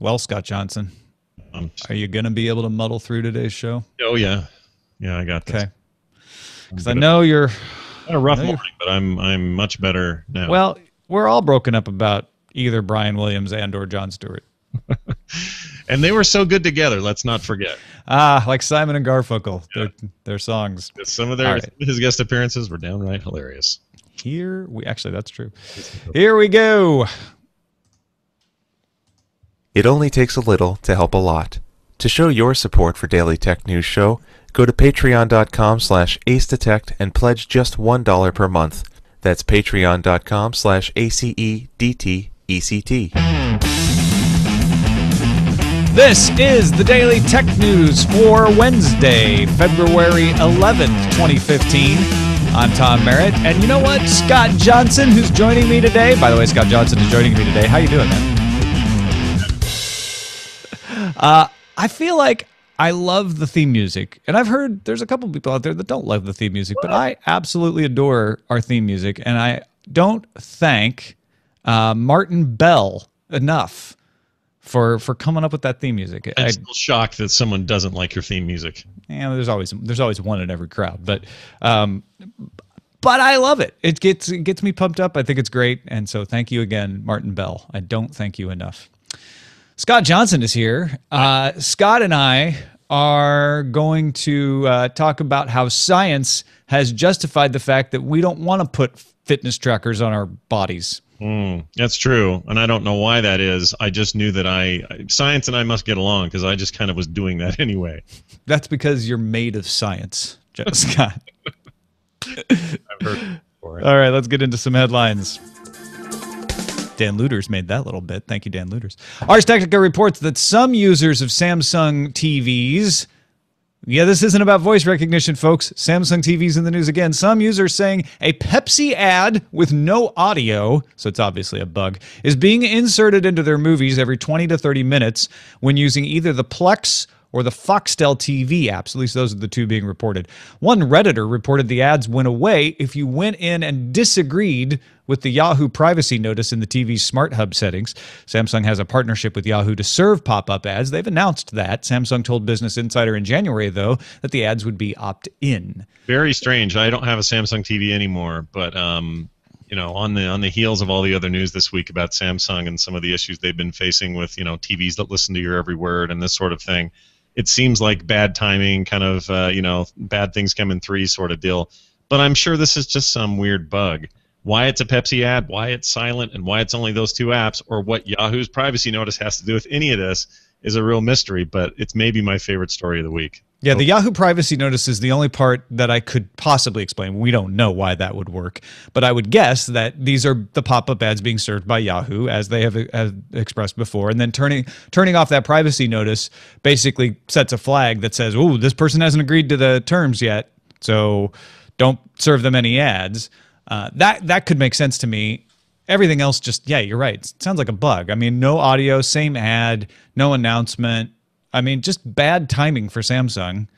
Well, Scott Johnson, Um, are you going to be able to muddle through today's show? oh yeah, yeah, I got this. Okay. I'm Because I good. know you're, Had a I rough know you're, morning, but I'm much better now. well, we're all broken up about either Brian Williams and or Jon Stewart. And they were so good together. Let's not forget. Ah, like Simon and Garfunkel, Yeah. their songs. Some of All right. his guest appearances were downright hilarious. Actually, that's true. Here we go. It only takes a little to help a lot. To show your support for Daily Tech News Show, go to patreon.com/acedetect and pledge just $1 per month. That's patreon.com/ACEDTECT. This is the Daily Tech News for Wednesday, February 11th, 2015. I'm Tom Merritt, and you know what? Scott Johnson, who's joining me today. By the way, Scott Johnson is joining me today. How you doing, man? I feel like I love the theme music, and I've heard there's a couple people out there that don't love the theme music, but I absolutely adore our theme music, and I don't thank Martin Bell enough for coming up with that theme music. I'm still shocked that someone doesn't like your theme music. Yeah, there's always one in every crowd, but I love it. It gets me pumped up. I think it's great, and so thank you again, Martin Bell. I don't thank you enough. Scott Johnson is here. Scott and I are going to talk about how science has justified the fact that we don't want to put fitness trackers on our bodies. That's true, and I don't know why that is. I just knew that science and I must get along because I just kind of was doing that anyway. That's because you're made of science, Scott. I've heard before. All right, let's get into some headlines. Dan Lueders made that little bit. Thank you, Dan Lueders. Ars Technica reports that some users of Samsung TVs... Yeah, this isn't about voice recognition, folks. Samsung TVs in the news again. Some users saying a Pepsi ad with no audio, so it's obviously a bug, is being inserted into their movies every 20 to 30 minutes when using either the Plex or the Foxtel TV apps. At least those are the two being reported. One Redditor reported the ads went away if you went in and disagreed with the Yahoo privacy notice in the TV's Smart Hub settings. Samsung has a partnership with Yahoo to serve pop-up ads. They've announced that. Samsung told Business Insider in January, though, that the ads would be opt-in. Very strange. I don't have a Samsung TV anymore, but you know, on the heels of all the other news this week about Samsung and some of the issues they've been facing with, you know, TVs that listen to your every word and this sort of thing, it seems like bad timing, kind of, you know, bad things come in threes sort of deal. But I'm sure this is just some weird bug. Why it's a Pepsi ad, why it's silent, and why it's only those two apps, or what Yahoo's privacy notice has to do with any of this is a real mystery, but it's maybe my favorite story of the week. Yeah, the Yahoo privacy notice is the only part that I could possibly explain. We don't know why that would work, but I would guess that these are the pop-up ads being served by Yahoo, as they have expressed before, and then turning off that privacy notice basically sets a flag that says, "Oh, this person hasn't agreed to the terms yet, so don't serve them any ads." That could make sense to me. Everything else just, yeah, you're right. It sounds like a bug. I mean, no audio, same ad, no announcement. I mean, just bad timing for Samsung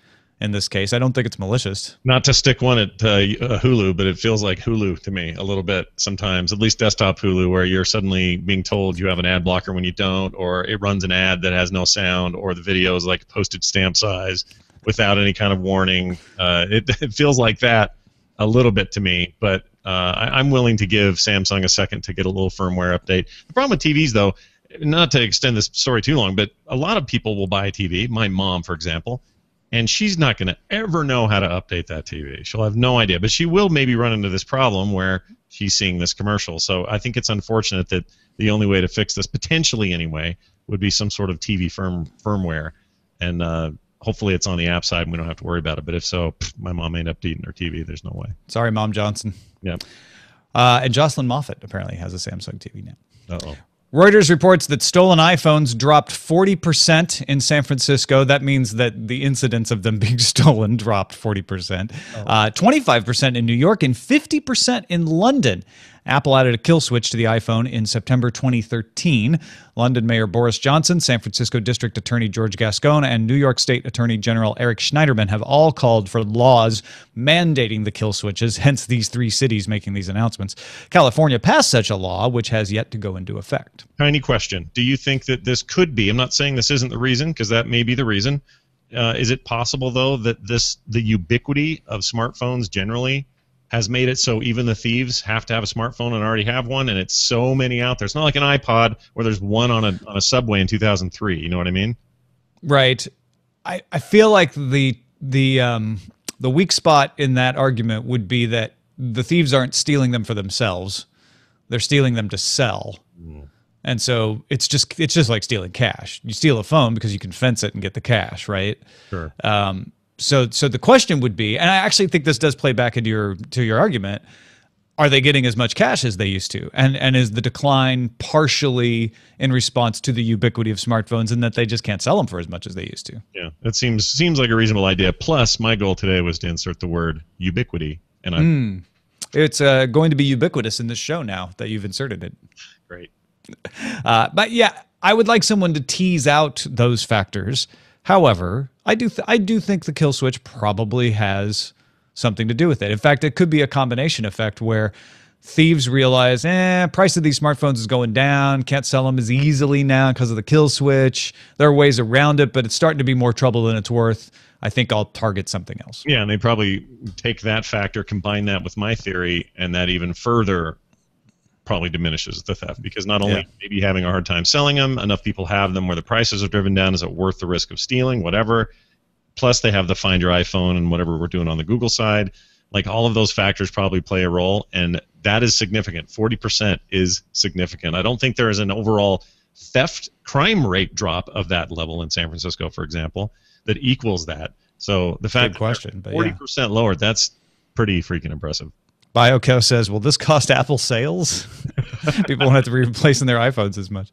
in this case. I don't think it's malicious. Not to stick one at Hulu, but it feels like Hulu to me a little bit sometimes, at least desktop Hulu, where you're suddenly being told you have an ad blocker when you don't, or it runs an ad that has no sound, or the video is like postage stamp size without any kind of warning. It feels like that a little bit to me, but I'm willing to give Samsung a second to get a little firmware update. The problem with TVs, though, not to extend this story too long, but a lot of people will buy a TV, my mom, for example, and she's not going to ever know how to update that TV. She'll have no idea, but she will maybe run into this problem where she's seeing this commercial. So I think it's unfortunate that the only way to fix this, potentially anyway, would be some sort of TV firmware, and hopefully it's on the app side and we don't have to worry about it. But if so, my mom ain't updating her TV. There's no way. Sorry, Mom Johnson. Yep. And Jocelyn Moffat apparently has a Samsung TV now. Uh-oh. Reuters reports that stolen iPhones dropped 40% in San Francisco. That means that the incidence of them being stolen dropped 40%. 25% in New York and 50% in London. Apple added a kill switch to the iPhone in September 2013. London Mayor Boris Johnson, San Francisco District Attorney George Gascon, and New York State Attorney General Eric Schneiderman have all called for laws mandating the kill switches, hence these three cities making these announcements. California passed such a law, which has yet to go into effect. Tiny question. Do you think that this could be, I'm not saying this isn't the reason, because that may be the reason. Is it possible, though, that the ubiquity of smartphones generally has made it so even the thieves have to have a smartphone and already have one, and it's so many out there? It's not like an iPod where there's one on a subway in 2003. You know what I mean? Right. I feel like the weak spot in that argument would be that the thieves aren't stealing them for themselves; they're stealing them to sell. And so it's just like stealing cash. You steal a phone because you can fence it and get the cash, right? Sure. So the question would be, and I actually think this does play back into your argument, are they getting as much cash as they used to? And is the decline partially in response to the ubiquity of smartphones and that they just can't sell them for as much as they used to? Yeah, that seems like a reasonable idea. Plus, my goal today was to insert the word ubiquity, and it's going to be ubiquitous in this show now that you've inserted it. Great. But yeah, I would like someone to tease out those factors. However, I do think the kill switch probably has something to do with it. In fact, it could be a combination effect where thieves realize, price of these smartphones is going down, can't sell them as easily now because of the kill switch. There are ways around it, but it's starting to be more trouble than it's worth. I think I'll target something else. Yeah, and they probably take that factor, combine that with my theory, and that even further probably diminishes the theft, because not only maybe having a hard time selling them, enough people have them where the prices are driven down. Is it worth the risk of stealing? Whatever. Plus, they have the Find Your iPhone and whatever we're doing on the Google side. Like, all of those factors probably play a role, and that is significant. 40% is significant. I don't think there is an overall theft crime rate drop of that level in San Francisco, for example, that equals that. So the fact that 40% lower, that's pretty freaking impressive. BioCo says, will this cost Apple sales? People won't have to be replacing their iPhones as much.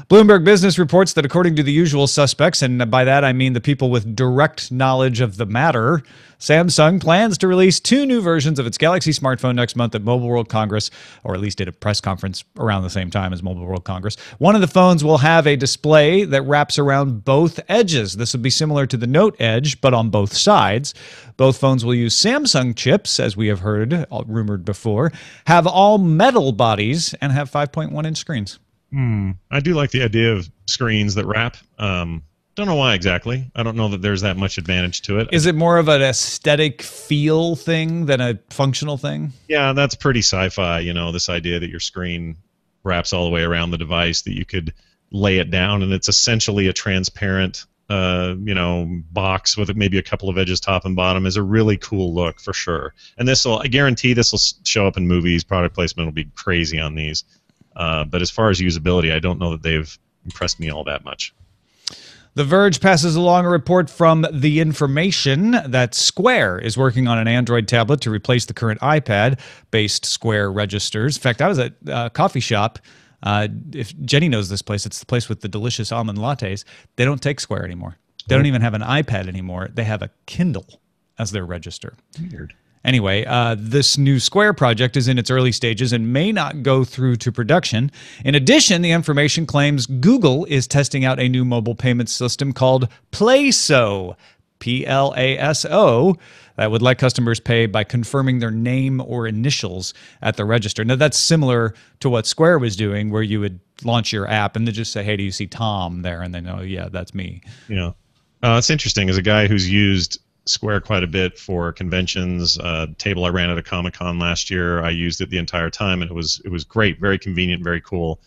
Bloomberg Business reports that according to the usual suspects, and by that I mean the people with direct knowledge of the matter, Samsung plans to release 2 new versions of its Galaxy smartphone next month at Mobile World Congress, or at least at a press conference around the same time as Mobile World Congress. One of the phones will have a display that wraps around both edges. This would be similar to the Note Edge, but on both sides. Both phones will use Samsung chips, as we have heard, rumored before, have all metal bodies, and have 5.1-inch screens. I do like the idea of screens that wrap. Don't know why exactly. I don't know that there's that much advantage to it. Is it more of an aesthetic feel thing than a functional thing? Yeah, that's pretty sci-fi, this idea that your screen wraps all the way around the device, that you could lay it down, and it's essentially a transparent box with maybe a couple of edges top and bottom, is a really cool look for sure. And I guarantee this will show up in movies. Product placement will be crazy on these. But as far as usability, I don't know that they've impressed me all that much. The Verge passes along a report from The Information that Square is working on an Android tablet to replace the current iPad-based Square registers. In fact, I was at a coffee shop. If Jenny knows this place, it's the place with the delicious almond lattes. They don't take Square anymore. They don't even have an iPad anymore. They have a Kindle as their register. Weird. Anyway, this new Square project is in its early stages and may not go through to production. In addition, The Information claims Google is testing out a new mobile payment system called Plaso, Plaso, that would let customers pay by confirming their name or initials at the register. Now, that's similar to what Square was doing, where you would launch your app and then just say, hey, do you see Tom there? And they know, yeah, that's me. Yeah. It's interesting. As a guy who's used Square quite a bit for conventions, table I ran at a Comic-Con last year, I used it the entire time, and it was great, very convenient, very cool.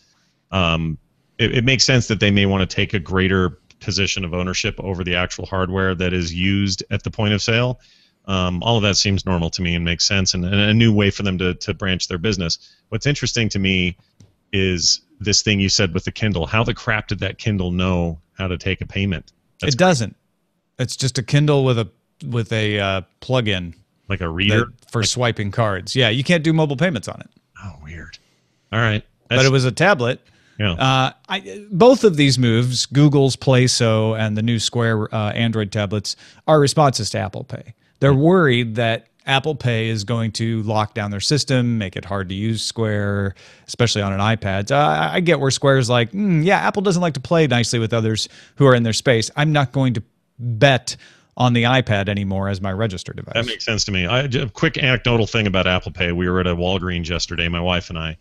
It makes sense that they may want to take a greater position of ownership over the actual hardware that is used at the point of sale. All of that seems normal to me and makes sense, and a new way for them to branch their business. What's interesting to me is this thing you said with the Kindle. How the crap did that Kindle know how to take a payment? It doesn't. It's just a Kindle with a plug-in, like a reader for swiping cards. Yeah, you can't do mobile payments on it. Oh, weird. All right, but it was a tablet. Yeah. Both of these moves, Google's Plaso and the new Square Android tablets, are responses to Apple Pay. They're worried that Apple Pay is going to lock down their system, make it hard to use Square, especially on an iPad. I get where Square's like, yeah, Apple doesn't like to play nicely with others who are in their space. I'm not going to bet on the iPad anymore as my register device. That makes sense to me. A quick anecdotal thing about Apple Pay. We were at a Walgreens yesterday, my wife and I,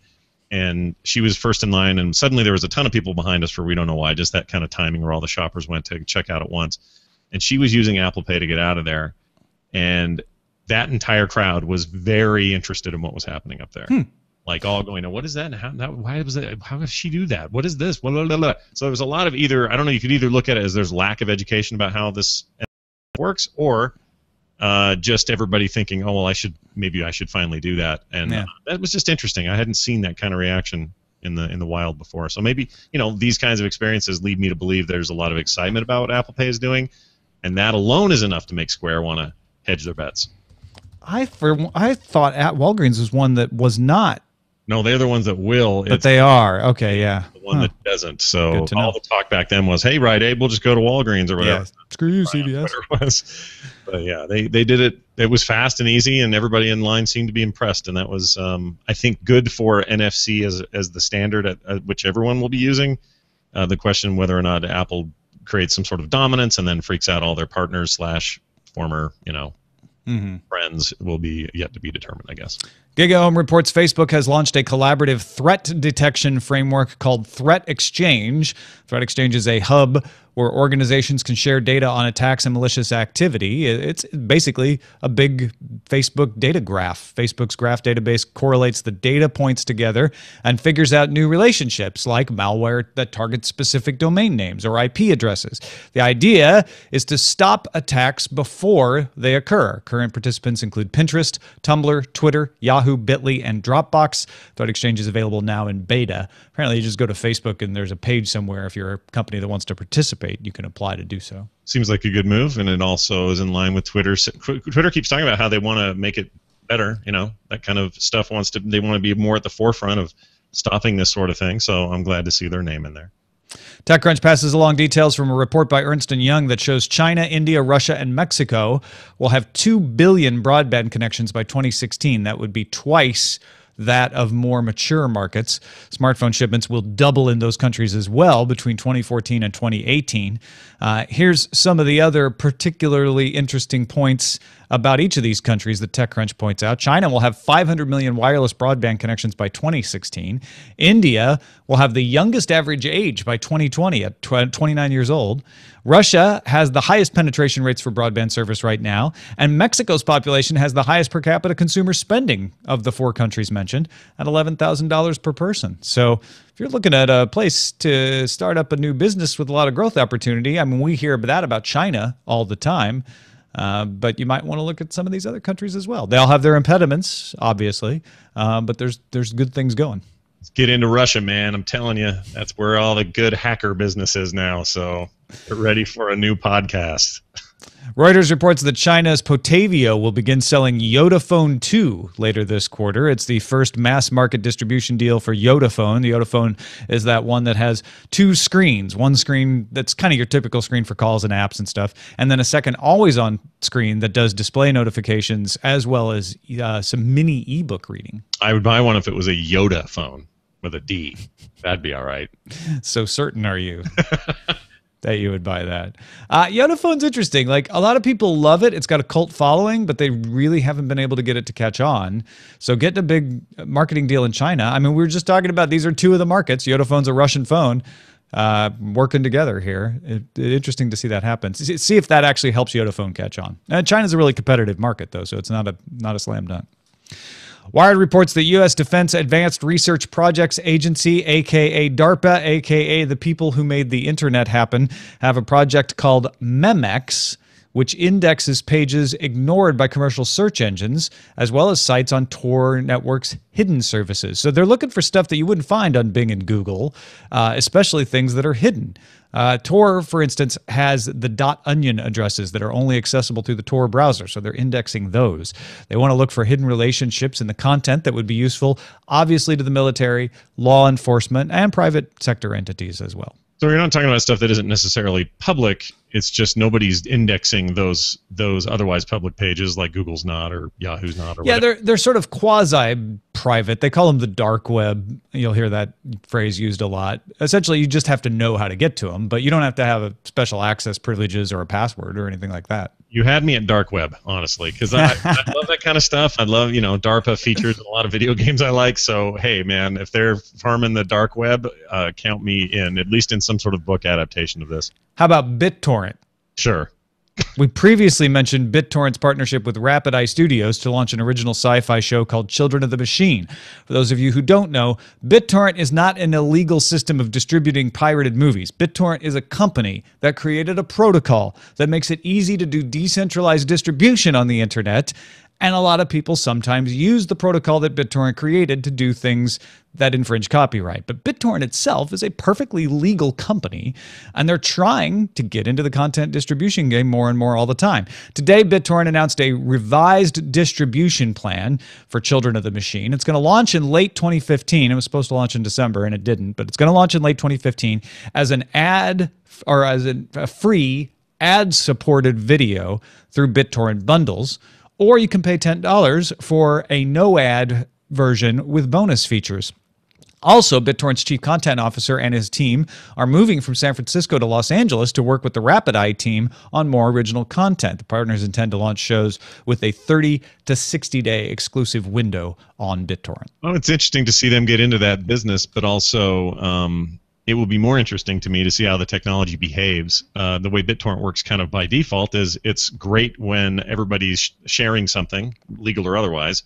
and she was first in line, and suddenly there was a ton of people behind us for we don't know why, just that kind of timing where all the shoppers went to check out at once. And she was using Apple Pay to get out of there, and that entire crowd was very interested in what was happening up there. Like all going, what is that? Why was that? How does she do that? What is this? Blah, blah, blah, blah. So there was a lot of either, I don't know, you could either look at it as there's lack of education about how this works, or just everybody thinking, oh, well, maybe I should finally do that. And that was just interesting. I hadn't seen that kind of reaction in the wild before. So maybe, these kinds of experiences lead me to believe there's a lot of excitement about what Apple Pay is doing, and that alone is enough to make Square want to hedge their bets. I thought at Walgreens was one that was not. No, they're the ones that will. But they are. Okay, yeah. The one that doesn't. So all the talk back then was, hey, Rite Aid, we'll just go to Walgreens or whatever. Yeah. Screw you, CVS. It was. But yeah, they did it. It was fast and easy, and everybody in line seemed to be impressed. And that was, I think, good for NFC as the standard at which everyone will be using. The question whether or not Apple creates some sort of dominance and then freaks out all their partners / former, friends will be yet to be determined, I guess. GigaOM reports Facebook has launched a collaborative threat detection framework called Threat Exchange. Threat Exchange is a hub where organizations can share data on attacks and malicious activity. It's basically a big Facebook data graph. Facebook's graph database correlates the data points together and figures out new relationships like malware that targets specific domain names or IP addresses. The idea is to stop attacks before they occur. Current participants include Pinterest, Tumblr, Twitter, Yahoo, Bitly, and Dropbox. Threat Exchange is available now in beta. Apparently, you just go to Facebook and there's a page somewhere. If you're a company that wants to participate, you can apply to do so. Seems like a good move, and it also is in line with Twitter. Twitter keeps talking about how they want to make it better. That kind of stuff they want to be more at the forefront of stopping this sort of thing. So I'm glad to see their name in there. TechCrunch passes along details from a report by Ernst & Young that shows China, India, Russia, and Mexico will have 2 billion broadband connections by 2016. That would be twice that of more mature markets. Smartphone shipments will double in those countries as well between 2014 and 2018. Here's some of the other particularly interesting points about each of these countries that TechCrunch points out. China will have 500 million wireless broadband connections by 2016. India will have the youngest average age by 2020 at 29 years old. Russia has the highest penetration rates for broadband service right now, and Mexico's population has the highest per capita consumer spending of the 4 countries mentioned at $11,000 per person. So if you're looking at a place to start up a new business with a lot of growth opportunity, I mean, we hear that about China all the time. But you might want to look at some of these other countries as well. They all have their impediments, obviously, but there's good things going. Let's get into Russia, man. I'm telling you, that's where all the good hacker business is now. So get ready for a new podcast. Reuters reports that China's Potavio will begin selling Yodaphone 2 later this quarter. It's the first mass market distribution deal for Yodaphone. The Yodaphone is that one that has 2 screens. One screen that's kind of your typical screen for calls and apps and stuff, and then a second always-on screen that does display notifications as well as some mini ebook reading. I would buy one if it was a Yoda phone with a D. That'd be all right. So certain are you that you would buy that. Yodaphone's interesting. Like, a lot of people love it. It's got a cult following, but they really haven't been able to get it to catch on. So getting a big marketing deal in China. I mean, we were just talking about these are 2 of the markets. Yodaphone's a Russian phone working together here. Interesting to see that happen. See if that actually helps Yodaphone catch on. China's a really competitive market, though, so it's not a slam dunk. Wired reports the U.S. Defense Advanced Research Projects Agency, a.k.a. DARPA, a.k.a. the people who made the internet happen, have a project called Memex, which indexes pages ignored by commercial search engines, as well as sites on Tor networks' hidden services. So they're looking for stuff that you wouldn't find on Bing and Google, especially things that are hidden. Tor, for instance, has the .onion addresses that are only accessible through the Tor browser, so they're indexing those. They want to look for hidden relationships in the content that would be useful, obviously, to the military, law enforcement, and private sector entities as well. So you're not talking about stuff that isn't necessarily public It's just nobody's indexing those otherwise public pages like Google's not or Yahoo's not or whatever. they're sort of quasi-private. They call them the dark web. You'll hear that phrase used a lot. Essentially, you just have to know how to get to them, but you don't have to have a special access privileges or a password or anything like that. You had me at dark web, honestly, because I love that kind of stuff. I love, DARPA features in a lot of video games I like. So, hey, man, if they're farming the dark web, count me in, at least in some sort of book adaptation of this. How about BitTorrent? Sure. We previously mentioned BitTorrent's partnership with Rapid Eye Studios to launch an original sci-fi show called Children of the Machine. For those of you who don't know, BitTorrent is not an illegal system of distributing pirated movies. BitTorrent is a company that created a protocol that makes it easy to do decentralized distribution on the internet, and a lot of people sometimes use the protocol that BitTorrent created to do things that infringe copyright. But BitTorrent itself is a perfectly legal company, and they're trying to get into the content distribution game more and more all the time. Today, BitTorrent announced a revised distribution plan for Children of the Machine. It's going to launch in late 2015. It was supposed to launch in December, and it didn't, but it's going to launch in late 2015 as an ad or as a free ad-supported video through BitTorrent bundles. Or you can pay $10 for a no-ad version with bonus features. Also, BitTorrent's chief content officer and his team are moving from San Francisco to Los Angeles to work with the Rapid Eye team on more original content. The partners intend to launch shows with a 30 to 60-day exclusive window on BitTorrent. Well, it's interesting to see them get into that business, but also it will be more interesting to me to see how the technology behaves. The way BitTorrent works kind of by default is it's great when everybody's sharing something, legal or otherwise,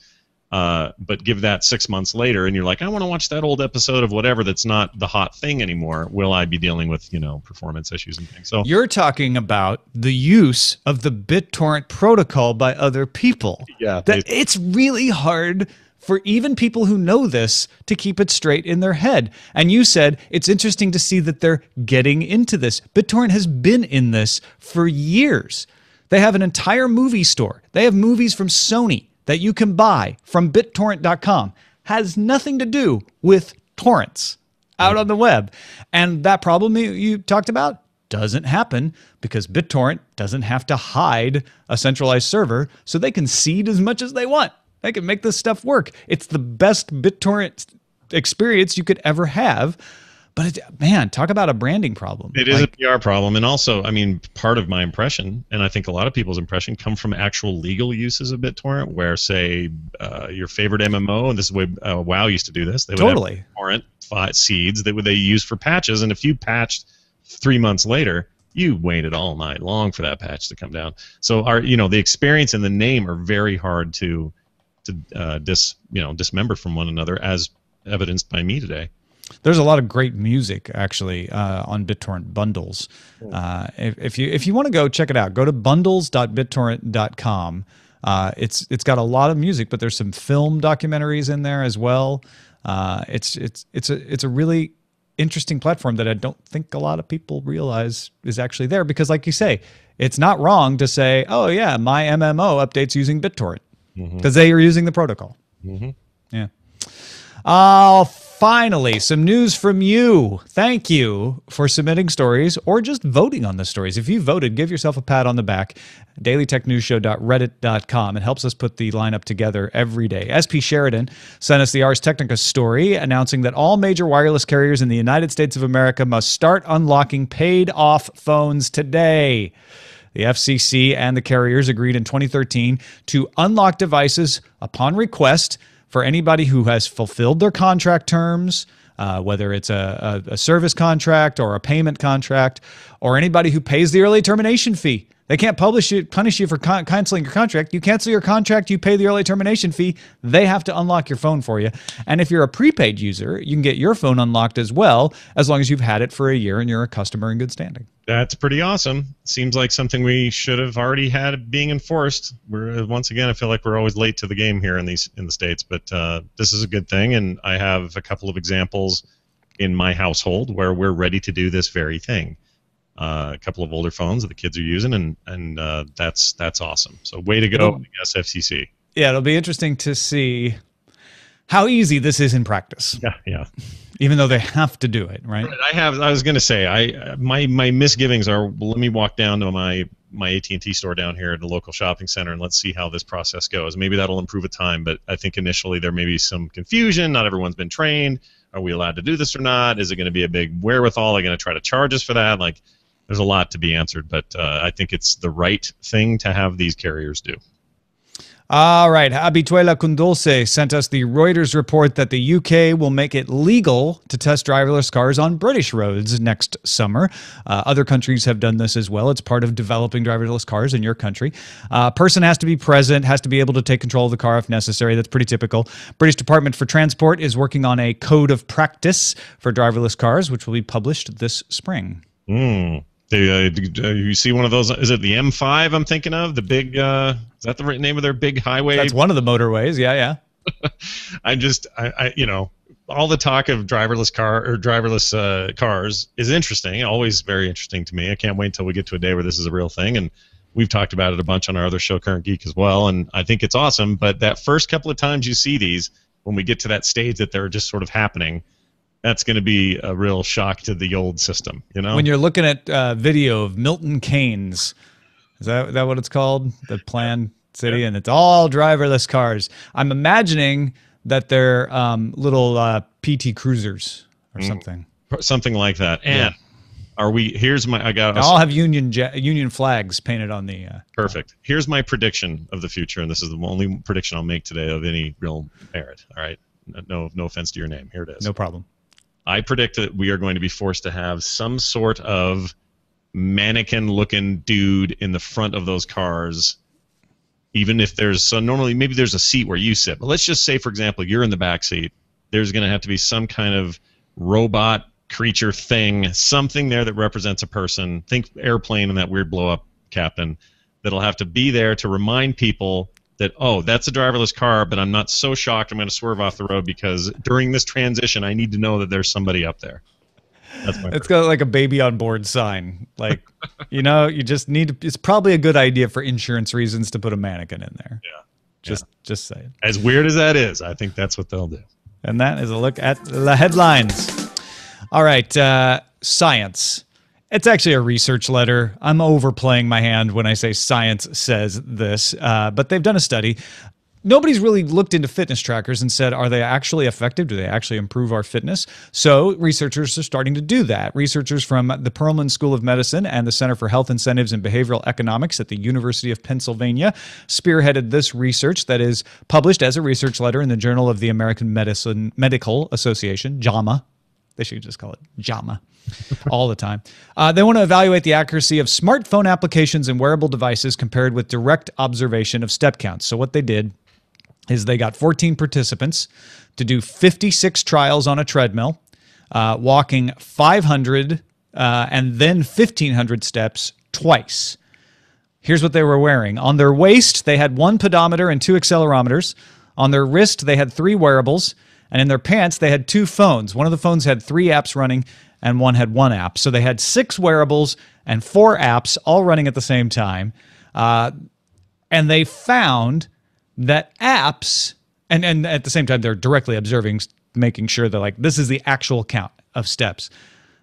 but give that 6 months later and you're like, I want to watch that old episode of whatever that's not the hot thing anymore. Will I be dealing with, performance issues and things? So you're talking about the use of the BitTorrent protocol by other people. Yeah, it's really hard for even people who know this to keep it straight in their head. And you said it's interesting to see that they're getting into this. BitTorrent has been in this for years. They have an entire movie store. They have movies from Sony that you can buy from BitTorrent.com. Has nothing to do with torrents out on the web. And that problem you talked about doesn't happen because BitTorrent doesn't have to hide a centralized server, so they can seed as much as they want. They can make this stuff work. It's the best BitTorrent experience you could ever have. But, man, talk about a branding problem. It is a PR problem. And also, part of my impression, and I think a lot of people's impression, come from actual legal uses of BitTorrent, where, say, your favorite MMO, and this is the way WoW used to do this. They would have BitTorrent seeds that they use for patches, and if you patched 3 months later, you waited all night long for that patch to come down. So, the experience and the name are very hard to dismember from one another, as evidenced by me today. There's a lot of great music actually on BitTorrent bundles. If you want to go check it out, go to bundles.bittorrent.com. It's got a lot of music, but there's some film documentaries in there as well. It's a really interesting platform that I don't think a lot of people realize is actually there, because, like you say, it's not wrong to say, oh yeah, my MMO updates using BitTorrent, because they are using the protocol. Yeah. Finally, some news from you. Thank you for submitting stories or just voting on the stories. If you voted, give yourself a pat on the back. dailytechnewsshow.reddit.com. It helps us put the lineup together every day. SP Sheridan sent us the Ars Technica story announcing that all major wireless carriers in the United States of America must start unlocking paid-off phones today. The FCC and the carriers agreed in 2013 to unlock devices upon request for anybody who has fulfilled their contract terms, whether it's a service contract or a payment contract, or anybody who pays the early termination fee. They can't punish you for canceling your contract. You cancel your contract, you pay the early termination fee, they have to unlock your phone for you. And if you're a prepaid user, you can get your phone unlocked as well, as long as you've had it for a year and you're a customer in good standing. That's pretty awesome. Seems like something we should have already had being enforced. Once again, I feel like we're always late to the game here in the States, but this is a good thing, and I have a couple of examples in my household where we're ready to do this very thing. A couple of older phones that the kids are using, and that's awesome. So way to go, I guess, FCC. Yeah, it'll be interesting to see how easy this is in practice. Yeah. Even though they have to do it, right? I was going to say, my misgivings are, well, let me walk down to my AT&T store down here at the local shopping center and let's see how this process goes. Maybe that'll improve with time, but I think initially there may be some confusion. Not everyone's been trained. Are we allowed to do this or not? Is it going to be a big wherewithal? Are they going to try to charge us for that? Like, there's a lot to be answered, but I think it's the right thing to have these carriers do. All right. Habituela Kundulce sent us the Reuters report that the UK will make it legal to test driverless cars on British roads next summer. Other countries have done this as well. It's part of developing driverless cars in your country. A person has to be present, has to be able to take control of the car if necessary. That's pretty typical. British Department for Transport is working on a code of practice for driverless cars, which will be published this spring. You see one of those? Is it the M5 I'm thinking of? The big, is that the name of their big highway? That's one of the motorways. Yeah. All the talk of driverless cars is interesting. Always very interesting to me. I can't wait until we get to a day where this is a real thing. And we've talked about it a bunch on our other show, Current Geek, as well. And I think it's awesome. But that first couple of times you see these, when we get to that stage that they're just sort of happening, that's going to be a real shock to the old system, you know? When you're looking at video of Milton Keynes, is that what it's called? The planned city, yeah. And it's all driverless cars. I'm imagining that they're little PT Cruisers or something. Something like that. And I'll have Union flags painted on the... Perfect. Here's my prediction of the future, and this is the only prediction I'll make today of any real merit, all right? No offense to your name. Here it is. No problem. I predict that we are going to be forced to have some sort of mannequin-looking dude in the front of those cars, even if normally maybe there's a seat where you sit. But let's just say, for example, you're in the back seat. There's going to have to be some kind of robot creature thing, something there that represents a person. Think airplane and that weird blow-up captain that'll have to be there to remind people that, oh, that's a driverless car, but I'm not so shocked I'm going to swerve off the road because during this transition I need to know that there's somebody up there. It's got like a baby on board sign. Like, you just need it's probably a good idea for insurance reasons to put a mannequin in there. Yeah. Just saying. As weird as that is, I think that's what they'll do. And that is a look at the headlines. All right, science. It's actually a research letter. I'm overplaying my hand when I say science says this, but they've done a study. Nobody's really looked into fitness trackers and said, are they actually effective? Do they actually improve our fitness? So researchers are starting to do that. Researchers from the Perelman School of Medicine and the Center for Health Incentives and Behavioral Economics at the University of Pennsylvania spearheaded this research that is published as a research letter in the Journal of the American Medical Association, JAMA. They should just call it JAMA all the time. They want to evaluate the accuracy of smartphone applications and wearable devices compared with direct observation of step counts. So what they did is they got 14 participants to do 56 trials on a treadmill, walking 500 and then 1,500 steps twice. Here's what they were wearing. On their waist, they had 1 pedometer and 2 accelerometers. On their wrist, they had 3 wearables. And in their pants, they had 2 phones. One of the phones had 3 apps running, and one had 1 app. So they had 6 wearables and 4 apps all running at the same time. And they found that apps, and at the same time, they're directly observing, making sure that, like, this is the actual count of steps.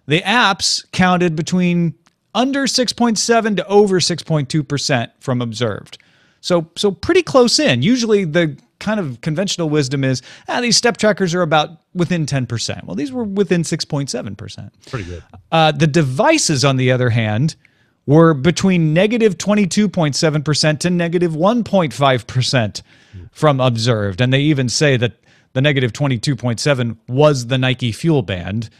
The apps counted between under 6.7 to over 6.2% from observed. So pretty close in. Usually the kind of conventional wisdom is, these step trackers are about within 10%. Well, these were within 6.7%. Pretty good. The devices, on the other hand, were between negative 22.7% to negative 1.5% from observed. And they even say that the negative 22.7 was the Nike Fuel Band.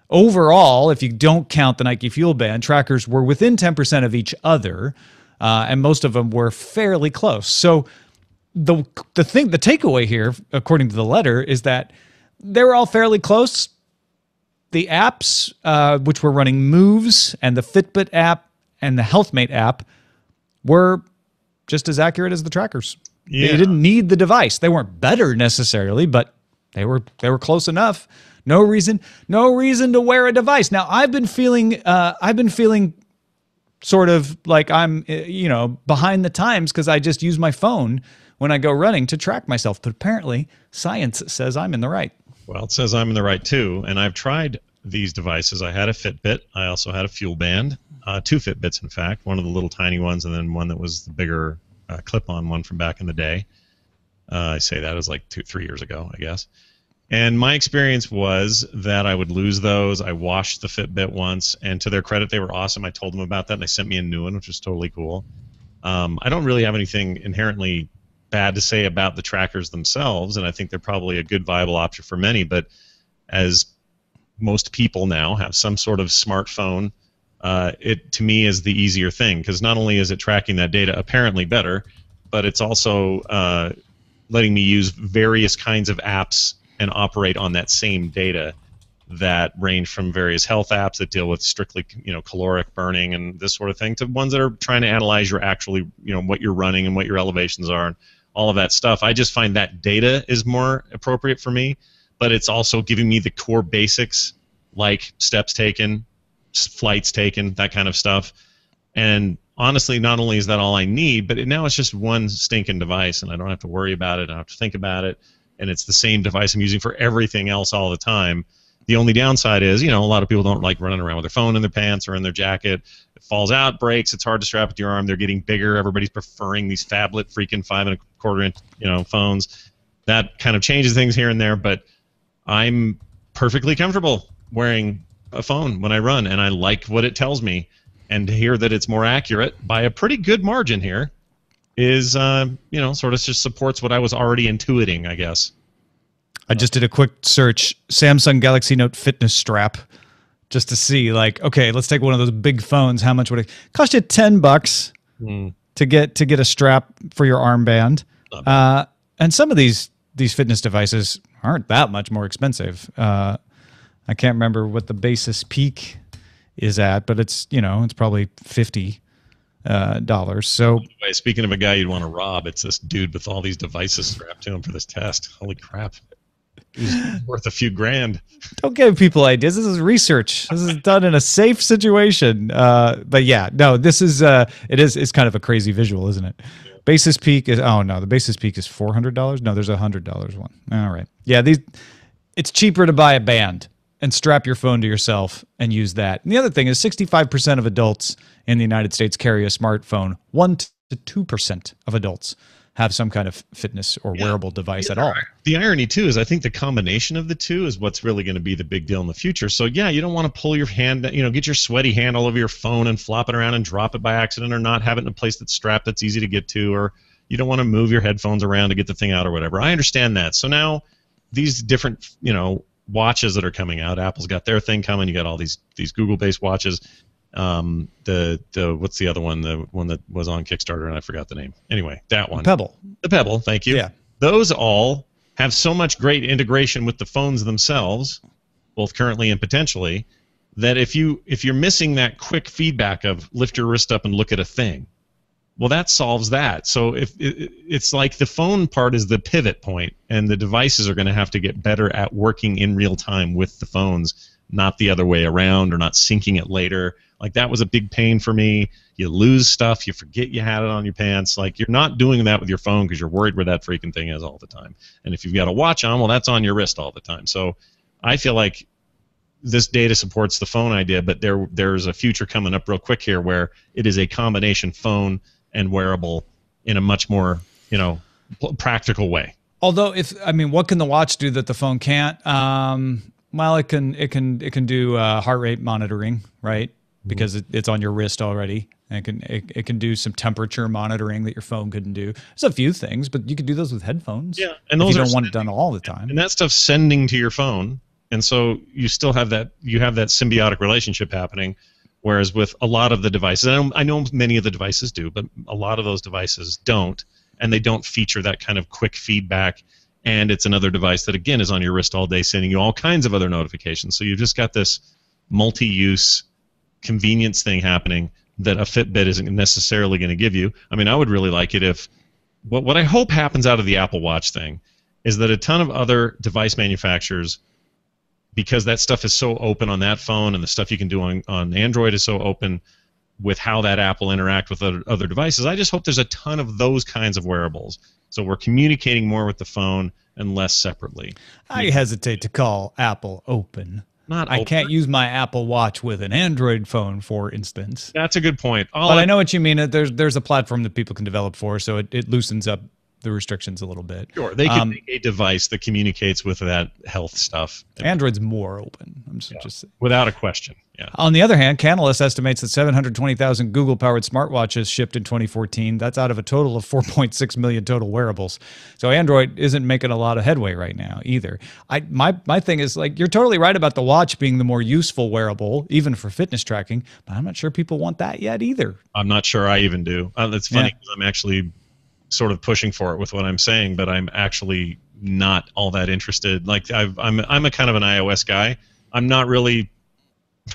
Overall, if you don't count the Nike Fuel Band, trackers were within 10% of each other, and most of them were fairly close. So the takeaway here, according to the letter, is that they were all fairly close. The apps, which were running Moves and the Fitbit app and the HealthMate app, were just as accurate as the trackers. Yeah. They didn't need the device. They weren't better necessarily, but they were close enough. No reason to wear a device. Now, I've been feeling sort of like I'm, behind the times because I just use my phone when I go running to track myself. But apparently, science says I'm in the right. Well, it says I'm in the right too, and I've tried these devices. I had a Fitbit. I also had a Fuel Band, 2 Fitbits, in fact, one of the little tiny ones, and then one that was the bigger clip-on one from back in the day. I say that was like 3 years ago, I guess. And my experience was that I would lose those. I washed the Fitbit once, and to their credit, they were awesome. I told them about that, and they sent me a new one, which was totally cool. I don't really have anything inherently bad to say about the trackers themselves, and I think they're probably a good, viable option for many. But as most people now have some sort of smartphone, it to me is the easier thing, because not only is it tracking that data apparently better, but it's also letting me use various kinds of apps and operate on that same data that range from various health apps that deal with strictly, caloric burning and this sort of thing, to ones that are trying to analyze your actually, what you're running and what your elevations are and all of that stuff. I just find that data is more appropriate for me, but it's also giving me the core basics like steps taken, flights taken, that kind of stuff. And honestly, not only is that all I need, but now it's just one stinking device, and I don't have to worry about it. I don't have to think about it. And it's the same device I'm using for everything else all the time. The only downside is, a lot of people don't like running around with their phone in their pants or in their jacket. It falls out, breaks. It's hard to strap it to your arm. They're getting bigger. Everybody's preferring these phablet freaking 5 1/4 inch, phones. That kind of changes things here and there, but I'm perfectly comfortable wearing a phone when I run, and I like what it tells me. And to hear that it's more accurate by a pretty good margin here is, sort of just supports what I was already intuiting, I guess. I just did a quick search, Samsung Galaxy Note fitness strap, just to see, like, okay, let's take one of those big phones. How much would it cost you? $10 to get a strap for your armband. And some of these fitness devices aren't that much more expensive. I can't remember what the Basis Peak is at, but it's it's probably $50. So anyway, speaking of a guy you'd want to rob, it's this dude with all these devices strapped to him for this test. Holy crap. He's worth a few grand. Don't give people ideas. This is research. This is done in a safe situation. But yeah, no, this is it's kind of a crazy visual, isn't it? Yeah. Basis Peak is the Basis Peak is $400. No, there's a $100 one. All right. Yeah, it's cheaper to buy a band and strap your phone to yourself and use that. And the other thing is 65% of adults in the United States carry a smartphone. 1 to 2% of adults have some kind of fitness or wearable device at all. The irony, too, is I think the combination of the two is what's really going to be the big deal in the future. So, yeah, you don't want to pull your hand, get your sweaty hand all over your phone and flop it around and drop it by accident, or not have it in a place that's strapped that's easy to get to, or you don't want to move your headphones around to get the thing out or whatever. I understand that. So now these different, watches that are coming out, Apple's got their thing coming. You got all these Google-based watches. What's the other one? The one that was on Kickstarter and I forgot the name. Anyway, that one. The Pebble. Thank you. Yeah. Those all have so much great integration with the phones themselves, both currently and potentially, that if you're missing that quick feedback of lift your wrist up and look at a thing, well, that solves that. So it's like the phone part is the pivot point, and the devices are going to have to get better at working in real time with the phones, not the other way around, or not syncing it later. Like, that was a big pain for me. You lose stuff. You forget you had it on your pants. Like, you're not doing that with your phone because you're worried where that freaking thing is all the time. And if you've got a watch on, well, that's on your wrist all the time. So I feel like this data supports the phone idea, but there's a future coming up real quick here where it is a combination phone and wearable in a much more, practical way. Although, what can the watch do that the phone can't? Well, it can do heart rate monitoring, right? Because it's on your wrist already. And it can do some temperature monitoring that your phone couldn't do. There's a few things, but you could do those with headphones. Yeah, and those if you don't want it done all the time. And that stuff's sending to your phone, and so you still have that. You have that symbiotic relationship happening. Whereas with a lot of the devices, I know many of the devices do, but a lot of those devices don't, and they don't feature that kind of quick feedback. And it's another device that, again, is on your wrist all day, sending you all kinds of other notifications. So you've just got this multi-use convenience thing happening that a Fitbit isn't necessarily going to give you. I would really like it if what I hope happens out of the Apple Watch thing is that a ton of other device manufacturers, because that stuff is so open on that phone and the stuff you can do on Android is so open, with how that app will interact with other devices. I just hope there's a ton of those kinds of wearables, so we're communicating more with the phone and less separately. I hesitate to call Apple open. Not I open. can't use my Apple Watch with an Android phone, for instance. That's a good point. But I know what you mean. There's a platform that people can develop for, so it loosens up the restrictions a little bit. Sure, they can make a device that communicates with that health stuff. Android's more open. I'm just without a question. Yeah. On the other hand, Canalys estimates that 720,000 Google-powered smartwatches shipped in 2014. That's out of a total of 4.6 million total wearables. So Android isn't making a lot of headway right now either. My thing is, like, you're totally right about the watch being the more useful wearable, even for fitness tracking, but I'm not sure people want that yet either. I'm not sure I even do. It's funny because I'm actually sort of pushing for it with what I'm saying, but I'm actually not all that interested. Like I'm a kind of an iOS guy. I'm not really